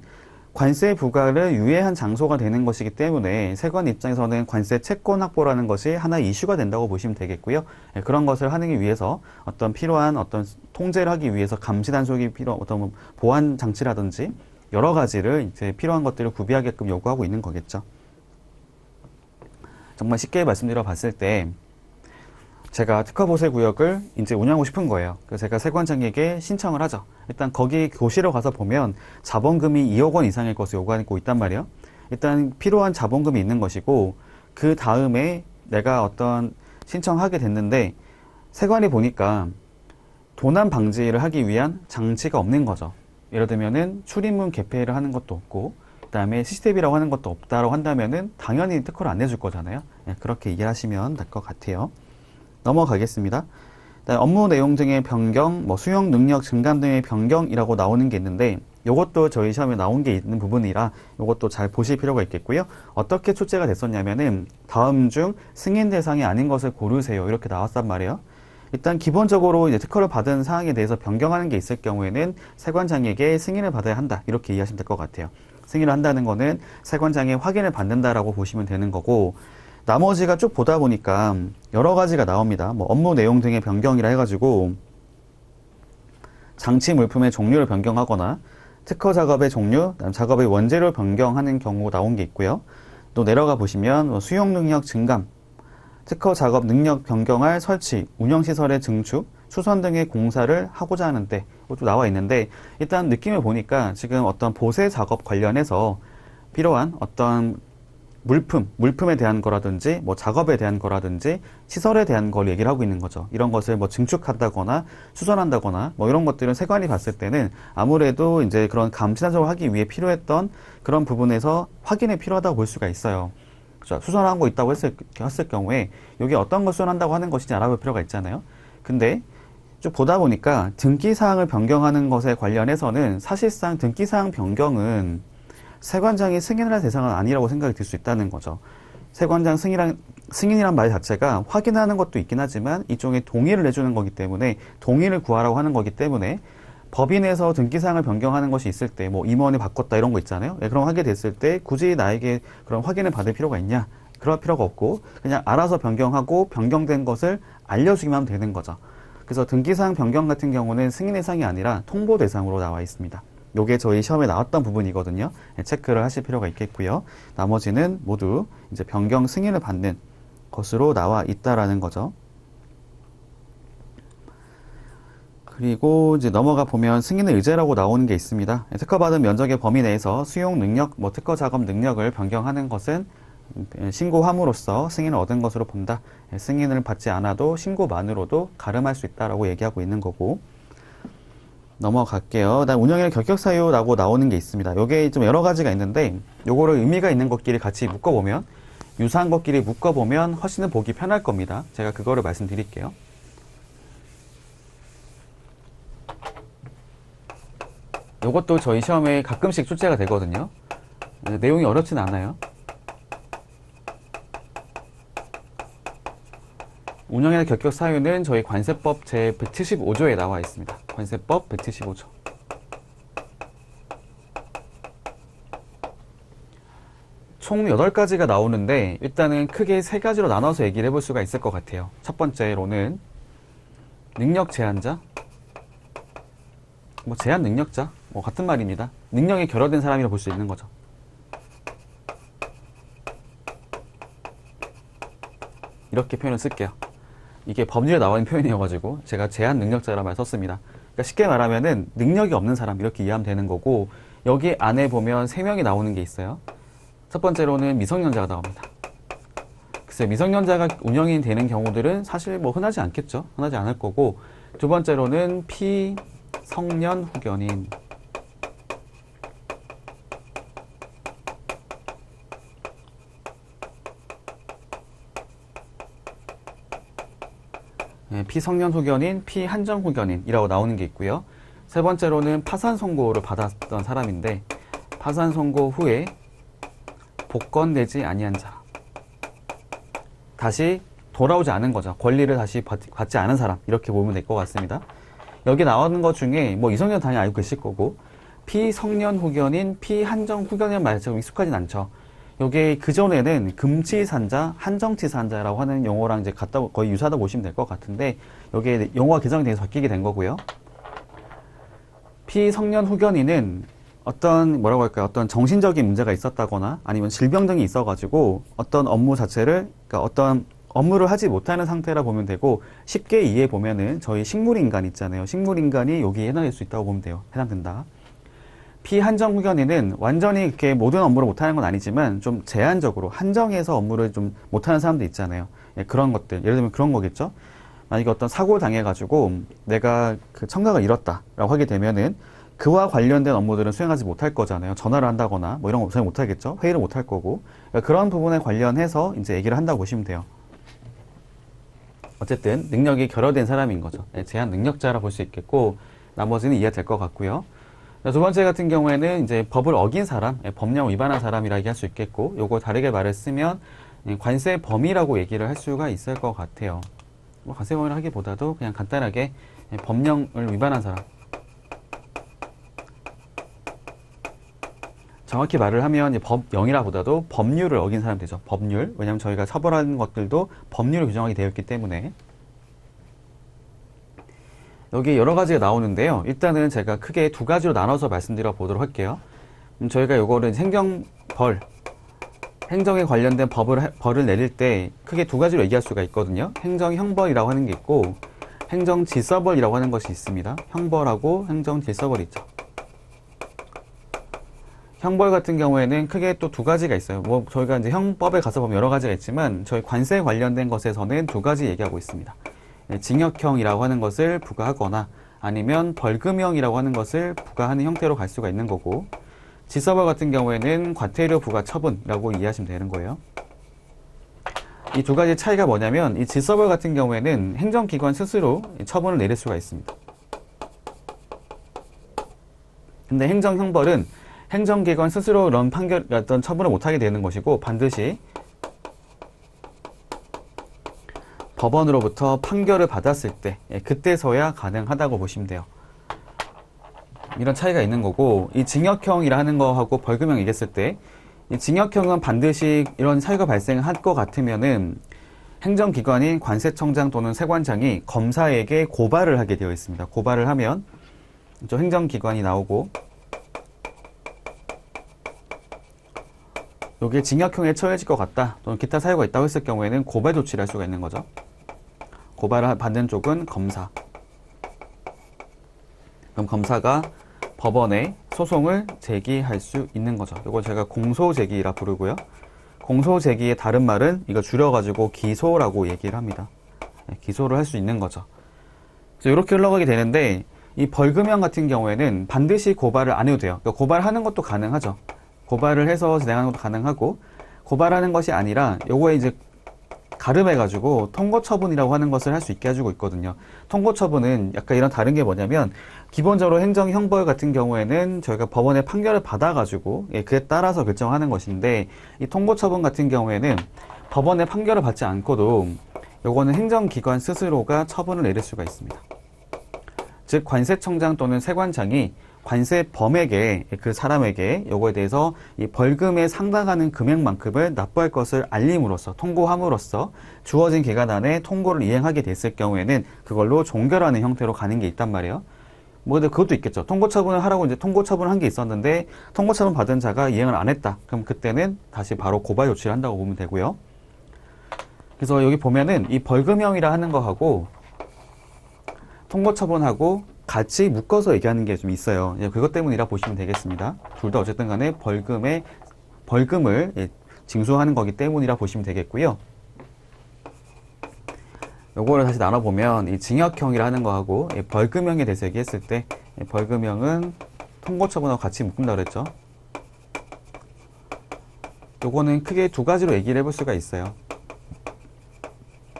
관세 부과를 유예한 장소가 되는 것이기 때문에 세관 입장에서는 관세 채권 확보라는 것이 하나의 이슈가 된다고 보시면 되겠고요. 그런 것을 하기 위해서 어떤 필요한 어떤 통제를 하기 위해서 감시 단속이 어떤 보안 장치라든지 여러 가지를 이제 필요한 것들을 구비하게끔 요구하고 있는 거겠죠. 정말 쉽게 말씀드려 봤을 때 제가 특허보세 구역을 이제 운영하고 싶은 거예요. 그래서 제가 세관장에게 신청을 하죠. 일단 거기 교시로 가서 보면 자본금이 2억 원 이상의 것을 요구하고 있단 말이에요. 일단 필요한 자본금이 있는 것이고 그 다음에 내가 어떤 신청하게 됐는데 세관이 보니까 도난 방지를 하기 위한 장치가 없는 거죠. 예를 들면은 출입문 개폐를 하는 것도 없고 그 다음에 CCTV라고 하는 것도 없다라고 한다면은 당연히 특허를 안 내줄 거잖아요. 그렇게 이해하시면 될 것 같아요. 넘어가겠습니다. 업무 내용 등의 변경, 뭐 수용 능력 증감 등의 변경이라고 나오는 게 있는데 이것도 저희 시험에 나온 게 있는 부분이라 이것도 잘 보실 필요가 있겠고요. 어떻게 출제가 됐었냐면은 다음 중 승인 대상이 아닌 것을 고르세요. 이렇게 나왔단 말이에요. 일단 기본적으로 이제 특허를 받은 사항에 대해서 변경하는 게 있을 경우에는 세관장에게 승인을 받아야 한다. 이렇게 이해하시면 될 것 같아요. 승인을 한다는 거는 세관장의 확인을 받는다라고 보시면 되는 거고, 나머지가 쭉 보다 보니까 여러 가지가 나옵니다. 뭐 업무 내용 등의 변경이라 해가지고 장치 물품의 종류를 변경하거나 특허 작업의 종류, 작업의 원재료를 변경하는 경우 나온 게 있고요. 또 내려가 보시면 수용 능력 증감, 특허 작업 능력 변경할 설치, 운영시설의 증축, 수선 등의 공사를 하고자 하는데 또 나와 있는데, 일단 느낌을 보니까 지금 어떤 보세 작업 관련해서 필요한 어떤 물품에 대한 거라든지, 뭐 작업에 대한 거라든지, 시설에 대한 걸 얘기를 하고 있는 거죠. 이런 것을 뭐 증축한다거나, 수선한다거나, 뭐 이런 것들은 세관이 봤을 때는 아무래도 이제 그런 감시단속을 하기 위해 필요했던 그런 부분에서 확인이 필요하다고 볼 수가 있어요. 그렇죠? 수선한 거 있다고 했을 경우에, 이게 어떤 걸 수선한다고 하는 것인지 알아볼 필요가 있잖아요. 근데 쭉 보다 보니까 등기사항을 변경하는 것에 관련해서는 사실상 등기사항 변경은 세관장이 승인을 할 대상은 아니라고 생각이 들 수 있다는 거죠. 세관장 승인이란 말 자체가 확인하는 것도 있긴 하지만 일종의 동의를 내주는 거기 때문에, 동의를 구하라고 하는 거기 때문에, 법인에서 등기사항을 변경하는 것이 있을 때, 뭐 임원이 바꿨다 이런 거 있잖아요. 그런 하게 됐을 때 굳이 나에게 그런 확인을 받을 필요가 있냐? 그럴 필요가 없고 그냥 알아서 변경하고 변경된 것을 알려주기만 하면 되는 거죠. 그래서 등기사항 변경 같은 경우는 승인 대상이 아니라 통보 대상으로 나와 있습니다. 요게 저희 시험에 나왔던 부분이거든요. 체크를 하실 필요가 있겠고요. 나머지는 모두 이제 변경 승인을 받는 것으로 나와 있다라는 거죠. 그리고 이제 넘어가 보면 승인의 의제라고 나오는 게 있습니다. 특허받은 면적의 범위 내에서 수용 능력, 뭐 특허 작업 능력을 변경하는 것은 신고함으로써 승인을 얻은 것으로 본다. 승인을 받지 않아도 신고만으로도 가름할 수 있다라고 얘기하고 있는 거고, 넘어갈게요. 그다음 운영의 결격 사유라고 나오는 게 있습니다. 요게 좀 여러 가지가 있는데, 요거를 의미가 있는 것끼리 같이 묶어보면, 유사한 것끼리 묶어보면 훨씬 보기 편할 겁니다. 제가 그거를 말씀드릴게요. 요것도 저희 시험에 가끔씩 출제가 되거든요. 내용이 어렵진 않아요. 운영의 결격 사유는 저희 관세법 제 175조에 나와 있습니다. 관세법 175조. 총 8가지가 나오는데 일단은 크게 3가지로 나눠서 얘기를 해볼 수가 있을 것 같아요. 첫 번째로는 능력 제한자, 뭐 제한 능력자, 뭐 같은 말입니다. 능력이 결여된 사람이라고 볼 수 있는 거죠. 이렇게 표현을 쓸게요. 이게 법률에 나와 있는 표현이어가지고 제가 제한 능력자라는 말 썼습니다. 그러니까 쉽게 말하면은 능력이 없는 사람 이렇게 이해하면 되는 거고, 여기 안에 보면 3명이 나오는 게 있어요. 첫 번째로는 미성년자가 나옵니다. 글쎄 미성년자가 운영이 되는 경우들은 사실 뭐 흔하지 않겠죠. 흔하지 않을 거고, 두 번째로는 피성년 후견인. 피성년 후견인, 피한정 후견인이라고 나오는 게 있고요. 세 번째로는 파산 선고를 받았던 사람인데, 파산 선고 후에 복권되지 아니한 자, 다시 돌아오지 않은 거죠. 권리를 다시 받지 않은 사람, 이렇게 보면 될 것 같습니다. 여기 나오는 것 중에 뭐 이성년 당연히 알고 계실 거고, 피성년 후견인, 피한정 후견인 말 좀 익숙하진 않죠. 요게 그전에는 금치산자, 한정치산자라고 하는 용어랑 이제 거의 유사하다 보시면 될 것 같은데, 요게 용어가 개정이 돼서 바뀌게 된 거고요. 피성년 후견인은 어떤 뭐라고 할까요? 어떤 정신적인 문제가 있었다거나 아니면 질병 등이 있어가지고 어떤 업무 자체를, 그러니까 어떤 업무를 하지 못하는 상태라 보면 되고, 쉽게 이해해 보면은 저희 식물인간 있잖아요. 식물인간이 여기에 해당될 수 있다고 보면 돼요. 해당된다. 피한정 후견인은 완전히 이렇게 모든 업무를 못하는 건 아니지만 좀 제한적으로 한정해서 업무를 좀 못하는 사람들 있잖아요. 예, 그런 것들, 예를 들면 그런 거겠죠. 만약에 어떤 사고를 당해가지고 내가 그 청각을 잃었다라고 하게 되면은 그와 관련된 업무들은 수행하지 못할 거잖아요. 전화를 한다거나 뭐 이런 거 수행 못하겠죠. 회의를 못할 거고, 그러니까 그런 부분에 관련해서 이제 얘기를 한다고 보시면 돼요. 어쨌든 능력이 결여된 사람인 거죠. 예, 제한 능력자라 볼 수 있겠고, 나머지는 이해될 것 같고요. 두 번째 같은 경우에는 이제 법을 어긴 사람, 법령 위반한 사람이라 얘기할 수 있겠고, 요거 다르게 말을 쓰면 관세 범위라고 얘기를 할 수가 있을 것 같아요. 뭐 과세범위를 하기보다도 그냥 간단하게 법령을 위반한 사람. 정확히 말을 하면 법령이라보다도 법률을 어긴 사람 되죠. 법률. 왜냐하면 저희가 처벌하는 것들도 법률을 규정하게 되어 있기 때문에. 여기 여러 가지가 나오는데요. 일단은 제가 크게 두 가지로 나눠서 말씀드려 보도록 할게요. 저희가 요거를 행정에 관련된 벌을 내릴 때 크게 두 가지로 얘기할 수가 있거든요. 행정형벌이라고 하는 게 있고 행정질서벌이라고 하는 것이 있습니다. 형벌하고 행정질서벌이 있죠. 형벌 같은 경우에는 크게 또 두 가지가 있어요. 뭐 저희가 이제 형법에 가서 보면 여러 가지가 있지만 저희 관세 관련된 것에서는 두 가지 얘기하고 있습니다. 징역형이라고 하는 것을 부과하거나 아니면 벌금형이라고 하는 것을 부과하는 형태로 갈 수가 있는 거고, 질서벌 같은 경우에는 과태료 부과 처분이라고 이해하시면 되는 거예요. 이 두 가지 차이가 뭐냐면, 이 질서벌 같은 경우에는 행정기관 스스로 처분을 내릴 수가 있습니다. 근데 행정형벌은 행정기관 스스로 이런 어떤 처분을 못하게 되는 것이고, 반드시 법원으로부터 판결을 받았을 때, 그때서야 가능하다고 보시면 돼요. 이런 차이가 있는 거고, 이 징역형이라는 거하고 벌금형 얘기했을 때, 이 징역형은 반드시 이런 사유가 발생할 것 같으면은 행정기관인 관세청장 또는 세관장이 검사에게 고발을 하게 되어 있습니다. 고발을 하면 저 행정기관이 나오고, 여기에 징역형에 처해질 것 같다 또는 기타 사유가 있다고 했을 경우에는 고발 조치를 할 수가 있는 거죠. 고발을 받는 쪽은 검사. 그럼 검사가 법원에 소송을 제기할 수 있는 거죠. 이걸 제가 공소제기라 부르고요. 공소제기의 다른 말은 이거 줄여가지고 기소라고 얘기를 합니다. 기소를 할 수 있는 거죠. 이렇게 흘러가게 되는데, 이 벌금형 같은 경우에는 반드시 고발을 안 해도 돼요. 그러니까 고발하는 것도 가능하죠. 고발을 해서 진행하는 것도 가능하고, 고발하는 것이 아니라 요거에 이제 가름해가지고 통고처분이라고 하는 것을 할 수 있게 해주고 있거든요. 통고처분은 약간 이런 다른 게 뭐냐면, 기본적으로 행정형벌 같은 경우에는 저희가 법원의 판결을 받아가지고 그에 따라서 결정하는 것인데, 이 통고처분 같은 경우에는 법원의 판결을 받지 않고도 요거는 행정기관 스스로가 처분을 내릴 수가 있습니다. 즉 관세청장 또는 세관장이 관세범에게, 그 사람에게 요거에 대해서 이 벌금에 상당하는 금액만큼을 납부할 것을 알림으로써, 통고함으로써 주어진 기간 안에 통고를 이행하게 됐을 경우에는 그걸로 종결하는 형태로 가는 게 있단 말이에요. 뭐 근데 그것도 있겠죠. 통고처분을 하라고 이제 통고처분을 한 게 있었는데 통고처분 받은 자가 이행을 안 했다. 그럼 그때는 다시 바로 고발 조치를 한다고 보면 되고요. 그래서 여기 보면은 이 벌금형이라 하는 거하고 통고처분하고 같이 묶어서 얘기하는 게 좀 있어요. 그것 때문이라 보시면 되겠습니다. 둘 다 어쨌든 간에 벌금을 징수하는 거기 때문이라 보시면 되겠고요. 요거를 다시 나눠보면 이 징역형이라 하는 거하고 벌금형에 대해서 얘기했을 때, 벌금형은 통고처분하고 같이 묶는다 그랬죠. 요거는 크게 두 가지로 얘기를 해볼 수가 있어요.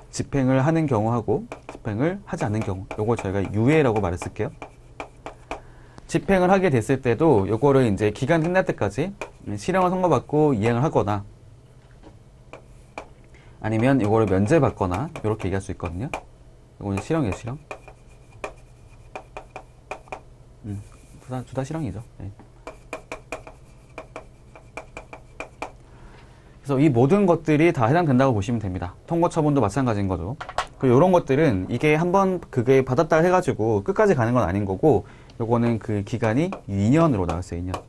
집행을 하는 경우하고 집행을 하지 않는 경우. 요거 저희가 유예라고 말했을게요. 집행을 하게 됐을 때도 요거를 이제 기간 끝날 때까지 실형을 선고받고 이행을 하거나, 아니면 이거를 면제받거나 이렇게 얘기할 수 있거든요. 이거는 실형이에요, 실형. 둘 다 실형이죠. 네. 그래서 이 모든 것들이 다 해당된다고 보시면 됩니다. 통고처분도 마찬가지인 거죠. 그리고 이런 것들은 이게 한번 그게 받았다 해가지고 끝까지 가는 건 아닌 거고, 요거는 그 기간이 2년으로 나왔어요, 2년.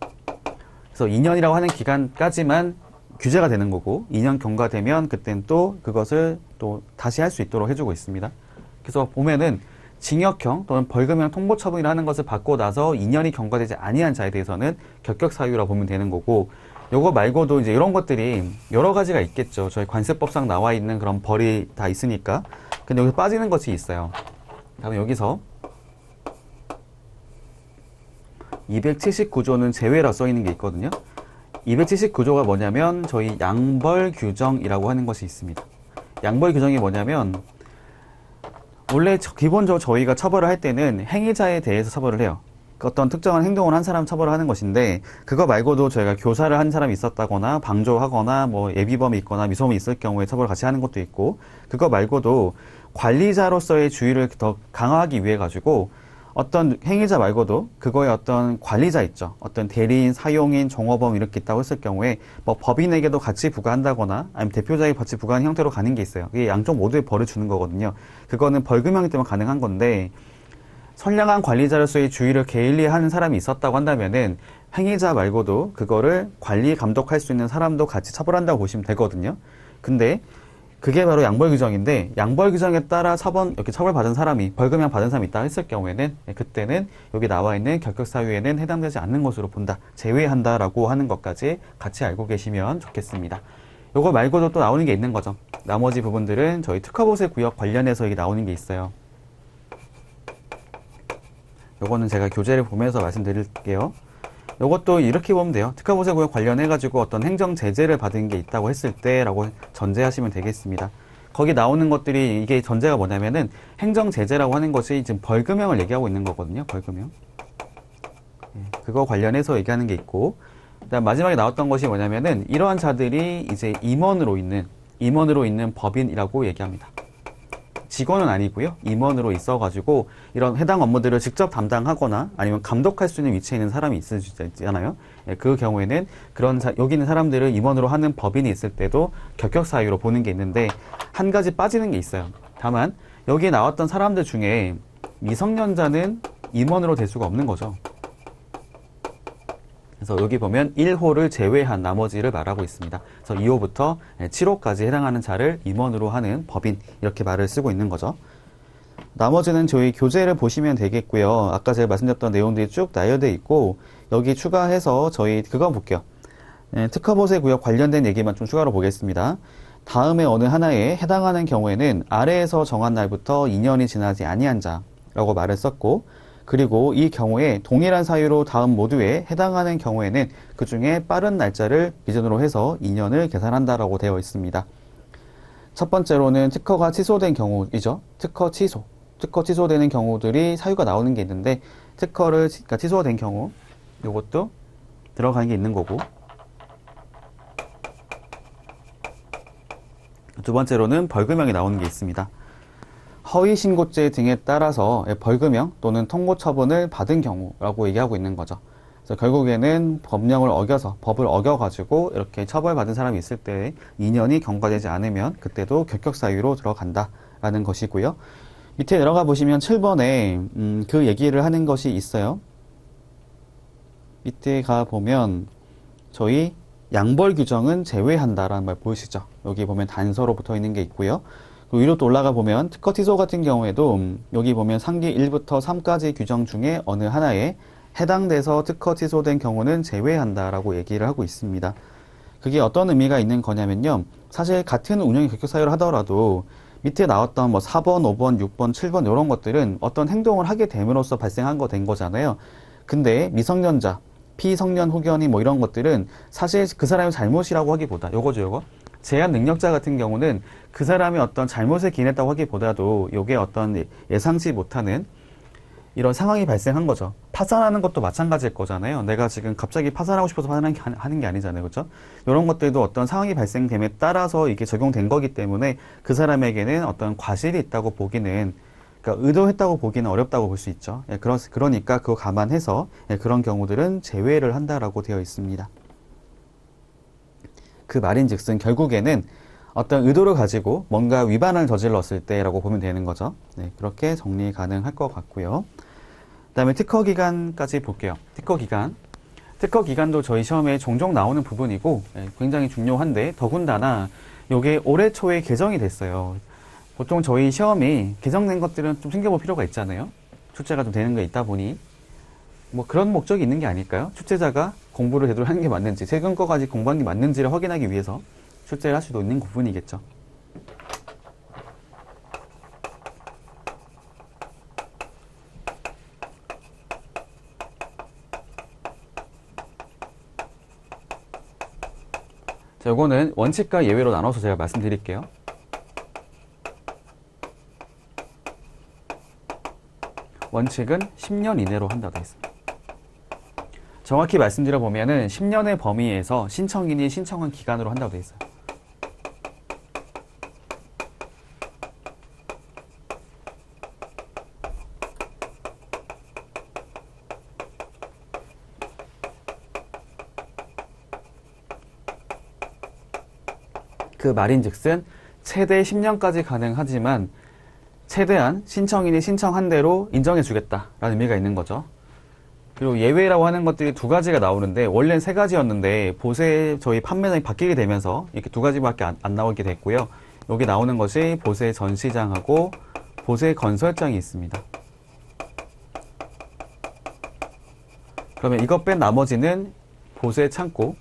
그래서 2년이라고 하는 기간까지만 규제가 되는 거고, 2년 경과되면 그땐 또 그것을 또 다시 할 수 있도록 해주고 있습니다. 그래서 보면은 징역형 또는 벌금형 통고처분이라는 것을 받고 나서 2년이 경과되지 아니한 자에 대해서는 결격사유라고 보면 되는 거고, 요거 말고도 이제 이런 것들이 여러 가지가 있겠죠. 저희 관세법상 나와 있는 그런 벌이 다 있으니까. 근데 여기서 빠지는 것이 있어요. 다음에 여기서 279조는 제외라 써 있는 게 있거든요. 279조가 뭐냐면 저희 양벌 규정이라고 하는 것이 있습니다. 양벌 규정이 뭐냐면, 원래 기본적으로 저희가 처벌을 할 때는 행위자에 대해서 처벌을 해요. 어떤 특정한 행동을 한 사람 처벌을 하는 것인데, 그거 말고도 저희가 교사를 한 사람이 있었다거나 방조하거나 뭐 예비범이 있거나 미소범이 있을 경우에 처벌을 같이 하는 것도 있고, 그거 말고도 관리자로서의 주의를 더 강화하기 위해 가지고 어떤 행위자 말고도 그거에 어떤 관리자 있죠. 어떤 대리인, 사용인, 종업원 이렇게 있다고 했을 경우에 뭐 법인에게도 같이 부과한다거나 아니면 대표자에게 같이 부과하는 형태로 가는 게 있어요. 이게 양쪽 모두에 벌을 주는 거거든요. 그거는 벌금형이 때문에 가능한 건데, 선량한 관리자로서의 주의를 게을리 하는 사람이 있었다고 한다면은 행위자 말고도 그거를 관리, 감독할 수 있는 사람도 같이 처벌한다고 보시면 되거든요. 근데 그게 바로 양벌 규정인데, 양벌 규정에 따라 이렇게 처벌받은 사람이, 벌금형 받은 사람이 있다 했을 경우에는, 그때는 여기 나와 있는 결격 사유에는 해당되지 않는 것으로 본다, 제외한다라고 하는 것까지 같이 알고 계시면 좋겠습니다. 요거 말고도 또 나오는 게 있는 거죠. 나머지 부분들은 저희 특허보세 구역 관련해서 이게 나오는 게 있어요. 요거는 제가 교재를 보면서 말씀드릴게요. 요것도 이렇게 보면 돼요. 특허보세구역 관련해가지고 어떤 행정 제재를 받은 게 있다고 했을 때라고 전제하시면 되겠습니다. 거기 나오는 것들이, 이게 전제가 뭐냐면은 행정 제재라고 하는 것이 지금 벌금형을 얘기하고 있는 거거든요. 벌금형. 그거 관련해서 얘기하는 게 있고, 그다음 마지막에 나왔던 것이 뭐냐면은 이러한 자들이 이제 임원으로 있는 법인이라고 얘기합니다. 직원은 아니고요. 임원으로 있어가지고 이런 해당 업무들을 직접 담당하거나 아니면 감독할 수 있는 위치에 있는 사람이 있잖아요. 그 경우에는 여기 있는 사람들을 임원으로 하는 법인이 있을 때도 결격 사유로 보는 게 있는데, 한 가지 빠지는 게 있어요. 다만 여기에 나왔던 사람들 중에 미성년자는 임원으로 될 수가 없는 거죠. 그래서 여기 보면 1호를 제외한 나머지를 말하고 있습니다. 그래서 2호부터 7호까지 해당하는 자를 임원으로 하는 법인, 이렇게 말을 쓰고 있는 거죠. 나머지는 저희 교재를 보시면 되겠고요. 아까 제가 말씀드렸던 내용들이 쭉 나열되어 있고, 여기 추가해서 저희 그거 볼게요. 특허보세 구역 관련된 얘기만 좀 추가로 보겠습니다. 다음에 어느 하나에 해당하는 경우에는 아래에서 정한 날부터 2년이 지나지 아니한 자라고 말을 썼고, 그리고 이 경우에 동일한 사유로 다음 모두에 해당하는 경우에는 그 중에 빠른 날짜를 기준으로 해서 2년을 계산한다라고 되어 있습니다. 첫 번째로는 특허가 취소된 경우이죠. 특허 취소되는 경우들이 사유가 나오는 게 있는데, 그러니까 취소된 경우, 요것도 들어가는 게 있는 거고, 두 번째로는 벌금형이 나오는 게 있습니다. 허위신고죄 등에 따라서 벌금형 또는 통고 처분을 받은 경우라고 얘기하고 있는 거죠. 그래서 결국에는 법을 어겨가지고 이렇게 처벌받은 사람이 있을 때 2년이 경과되지 않으면 그때도 결격 사유로 들어간다라는 것이고요. 밑에 내려가 보시면 7번에 그 얘기를 하는 것이 있어요. 밑에 가 보면 저희 양벌 규정은 제외한다라는 말 보이시죠? 여기 보면 단서로 붙어 있는 게 있고요. 위로 또 올라가 보면 특허 취소 같은 경우에도 여기 보면 상기 1부터 3까지 규정 중에 어느 하나에 해당돼서 특허 취소된 경우는 제외한다라고 얘기를 하고 있습니다. 그게 어떤 의미가 있는 거냐면요. 사실 같은 운영의 결격 사유를 하더라도 밑에 나왔던 뭐 4번, 5번, 6번, 7번 이런 것들은 어떤 행동을 하게 됨으로써 발생한 거 된 거잖아요. 근데 미성년자, 피성년 후견인 뭐 이런 것들은 사실 그 사람의 잘못이라고 하기보다 요거 제한 능력자 같은 경우는 그 사람이 어떤 잘못에 기인했다고 하기보다도 이게 어떤 예상치 못하는 이런 상황이 발생한 거죠. 파산하는 것도 마찬가지일 거잖아요. 내가 지금 갑자기 파산하고 싶어서 하는 게 아니잖아요. 그렇죠? 이런 것들도 어떤 상황이 발생됨에 따라서 이게 적용된 거기 때문에 그 사람에게는 어떤 과실이 있다고 보기는, 그러니까 의도했다고 보기는 어렵다고 볼 수 있죠. 그러니까 그거 감안해서 그런 경우들은 제외를 한다라고 되어 있습니다. 그 말인즉슨 결국에는 어떤 의도를 가지고 뭔가 위반을 저질렀을 때라고 보면 되는 거죠. 네, 그렇게 정리 가능할 것 같고요. 그 다음에 특허기간까지 볼게요. 특허기간도 저희 시험에 종종 나오는 부분이고 굉장히 중요한데, 더군다나 이게 올해 초에 개정이 됐어요. 보통 저희 시험이 개정된 것들은 좀 챙겨볼 필요가 있잖아요. 출제가 좀 되는 게 있다 보니 뭐 그런 목적이 있는 게 아닐까요? 출제자가 공부를 제대로 하는 게 맞는지, 최근 거까지 공부한 게 맞는지를 확인하기 위해서 출제를 할 수도 있는 부분이겠죠. 자, 요거는 원칙과 예외로 나눠서 제가 말씀드릴게요. 원칙은 10년 이내로 한다고 되어 있습니다. 정확히 말씀드려보면은 10년의 범위에서 신청인이 신청한 기간으로 한다고 되어 있어요. 그 말인즉슨 최대 10년까지 가능하지만 최대한 신청인이 신청한 대로 인정해주겠다라는 의미가 있는 거죠. 그리고 예외라고 하는 것들이 두 가지가 나오는데 원래는 세 가지였는데 보세 저희 판매장이 바뀌게 되면서 이렇게 두 가지밖에 안 나오게 됐고요. 여기 나오는 것이 보세 전시장하고 보세 건설장이 있습니다. 그러면 이것 뺀 나머지는 보세 창고,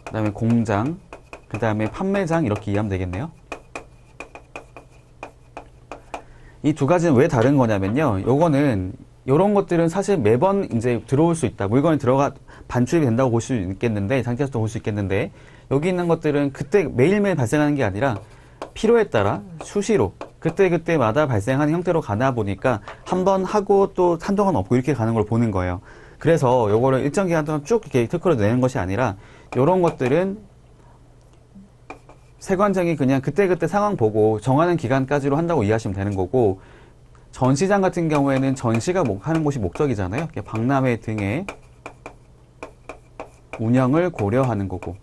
그 다음에 공장, 그 다음에 판매장 이렇게 이해하면 되겠네요. 이 두 가지는 왜 다른 거냐면요. 요거는 요런 것들은 사실 매번 이제 들어올 수 있다. 물건이 반출이 된다고 볼 수 있겠는데, 장치에서도 볼 수 있겠는데, 여기 있는 것들은 그때 매일매일 발생하는 게 아니라 필요에 따라 수시로 그때그때마다 발생하는 형태로 가나 보니까 한 번 하고 또 한동안 없고 이렇게 가는 걸 보는 거예요. 그래서 요거를 일정 기간 동안 쭉 이렇게 특허로 내는 것이 아니라 요런 것들은 세관장이 그냥 그때그때 상황 보고 정하는 기간까지로 한다고 이해하시면 되는 거고, 전시장 같은 경우에는 전시가 하는 곳이 목적이잖아요. 박람회 등의 운영을 고려하는 거고,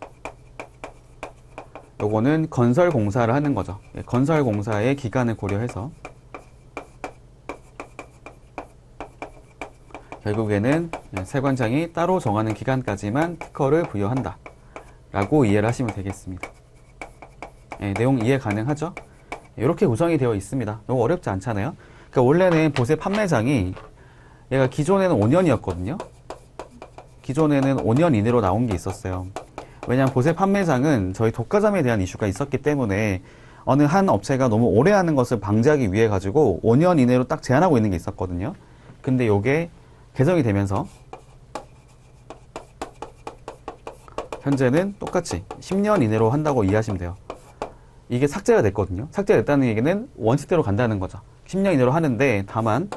요거는 건설공사를 하는 거죠. 건설공사의 기간을 고려해서 결국에는 세관장이 따로 정하는 기간까지만 특허를 부여한다 라고 이해를 하시면 되겠습니다. 내용 이해 가능하죠? 이렇게 구성이 되어 있습니다. 이거 어렵지 않잖아요. 그러니까 원래는 보세 판매장이 얘가 기존에는 5년이었거든요. 기존에는 5년 이내로 나온 게 있었어요. 왜냐하면 보세 판매장은 저희 독과점에 대한 이슈가 있었기 때문에 어느 한 업체가 너무 오래 하는 것을 방지하기 위해 가지고 5년 이내로 딱 제한하고 있는 게 있었거든요. 근데 요게 개정이 되면서 현재는 똑같이 10년 이내로 한다고 이해하시면 돼요. 이게 삭제가 됐거든요. 삭제가 됐다는 얘기는 원칙대로 간다는 거죠. 10년 이내로 하는데 다만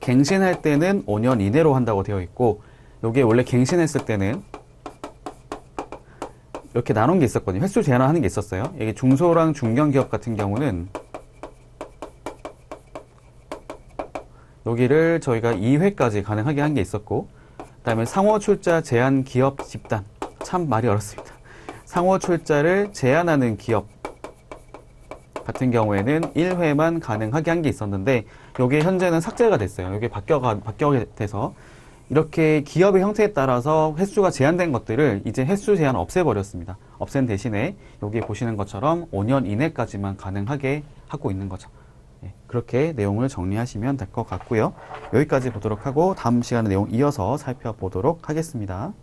갱신할 때는 5년 이내로 한다고 되어 있고, 요게 원래 갱신했을 때는 이렇게 나눈 게 있었거든요. 횟수 제한을 하는 게 있었어요. 이게 중소랑 중견기업 같은 경우는 여기를 저희가 2회까지 가능하게 한 게 있었고, 그 다음에 상호 출자 제한 기업 집단, 참 말이 어렵습니다. 상호 출자를 제한하는 기업 같은 경우에는 1회만 가능하게 한 게 있었는데, 요게 현재는 삭제가 됐어요. 요게 바뀌게 돼서 이렇게 기업의 형태에 따라서 횟수가 제한된 것들을 이제 횟수 제한 없애버렸습니다. 없앤 대신에 여기 보시는 것처럼 5년 이내까지만 가능하게 하고 있는 거죠. 그렇게 내용을 정리하시면 될 것 같고요. 여기까지 보도록 하고 다음 시간에 내용 이어서 살펴보도록 하겠습니다.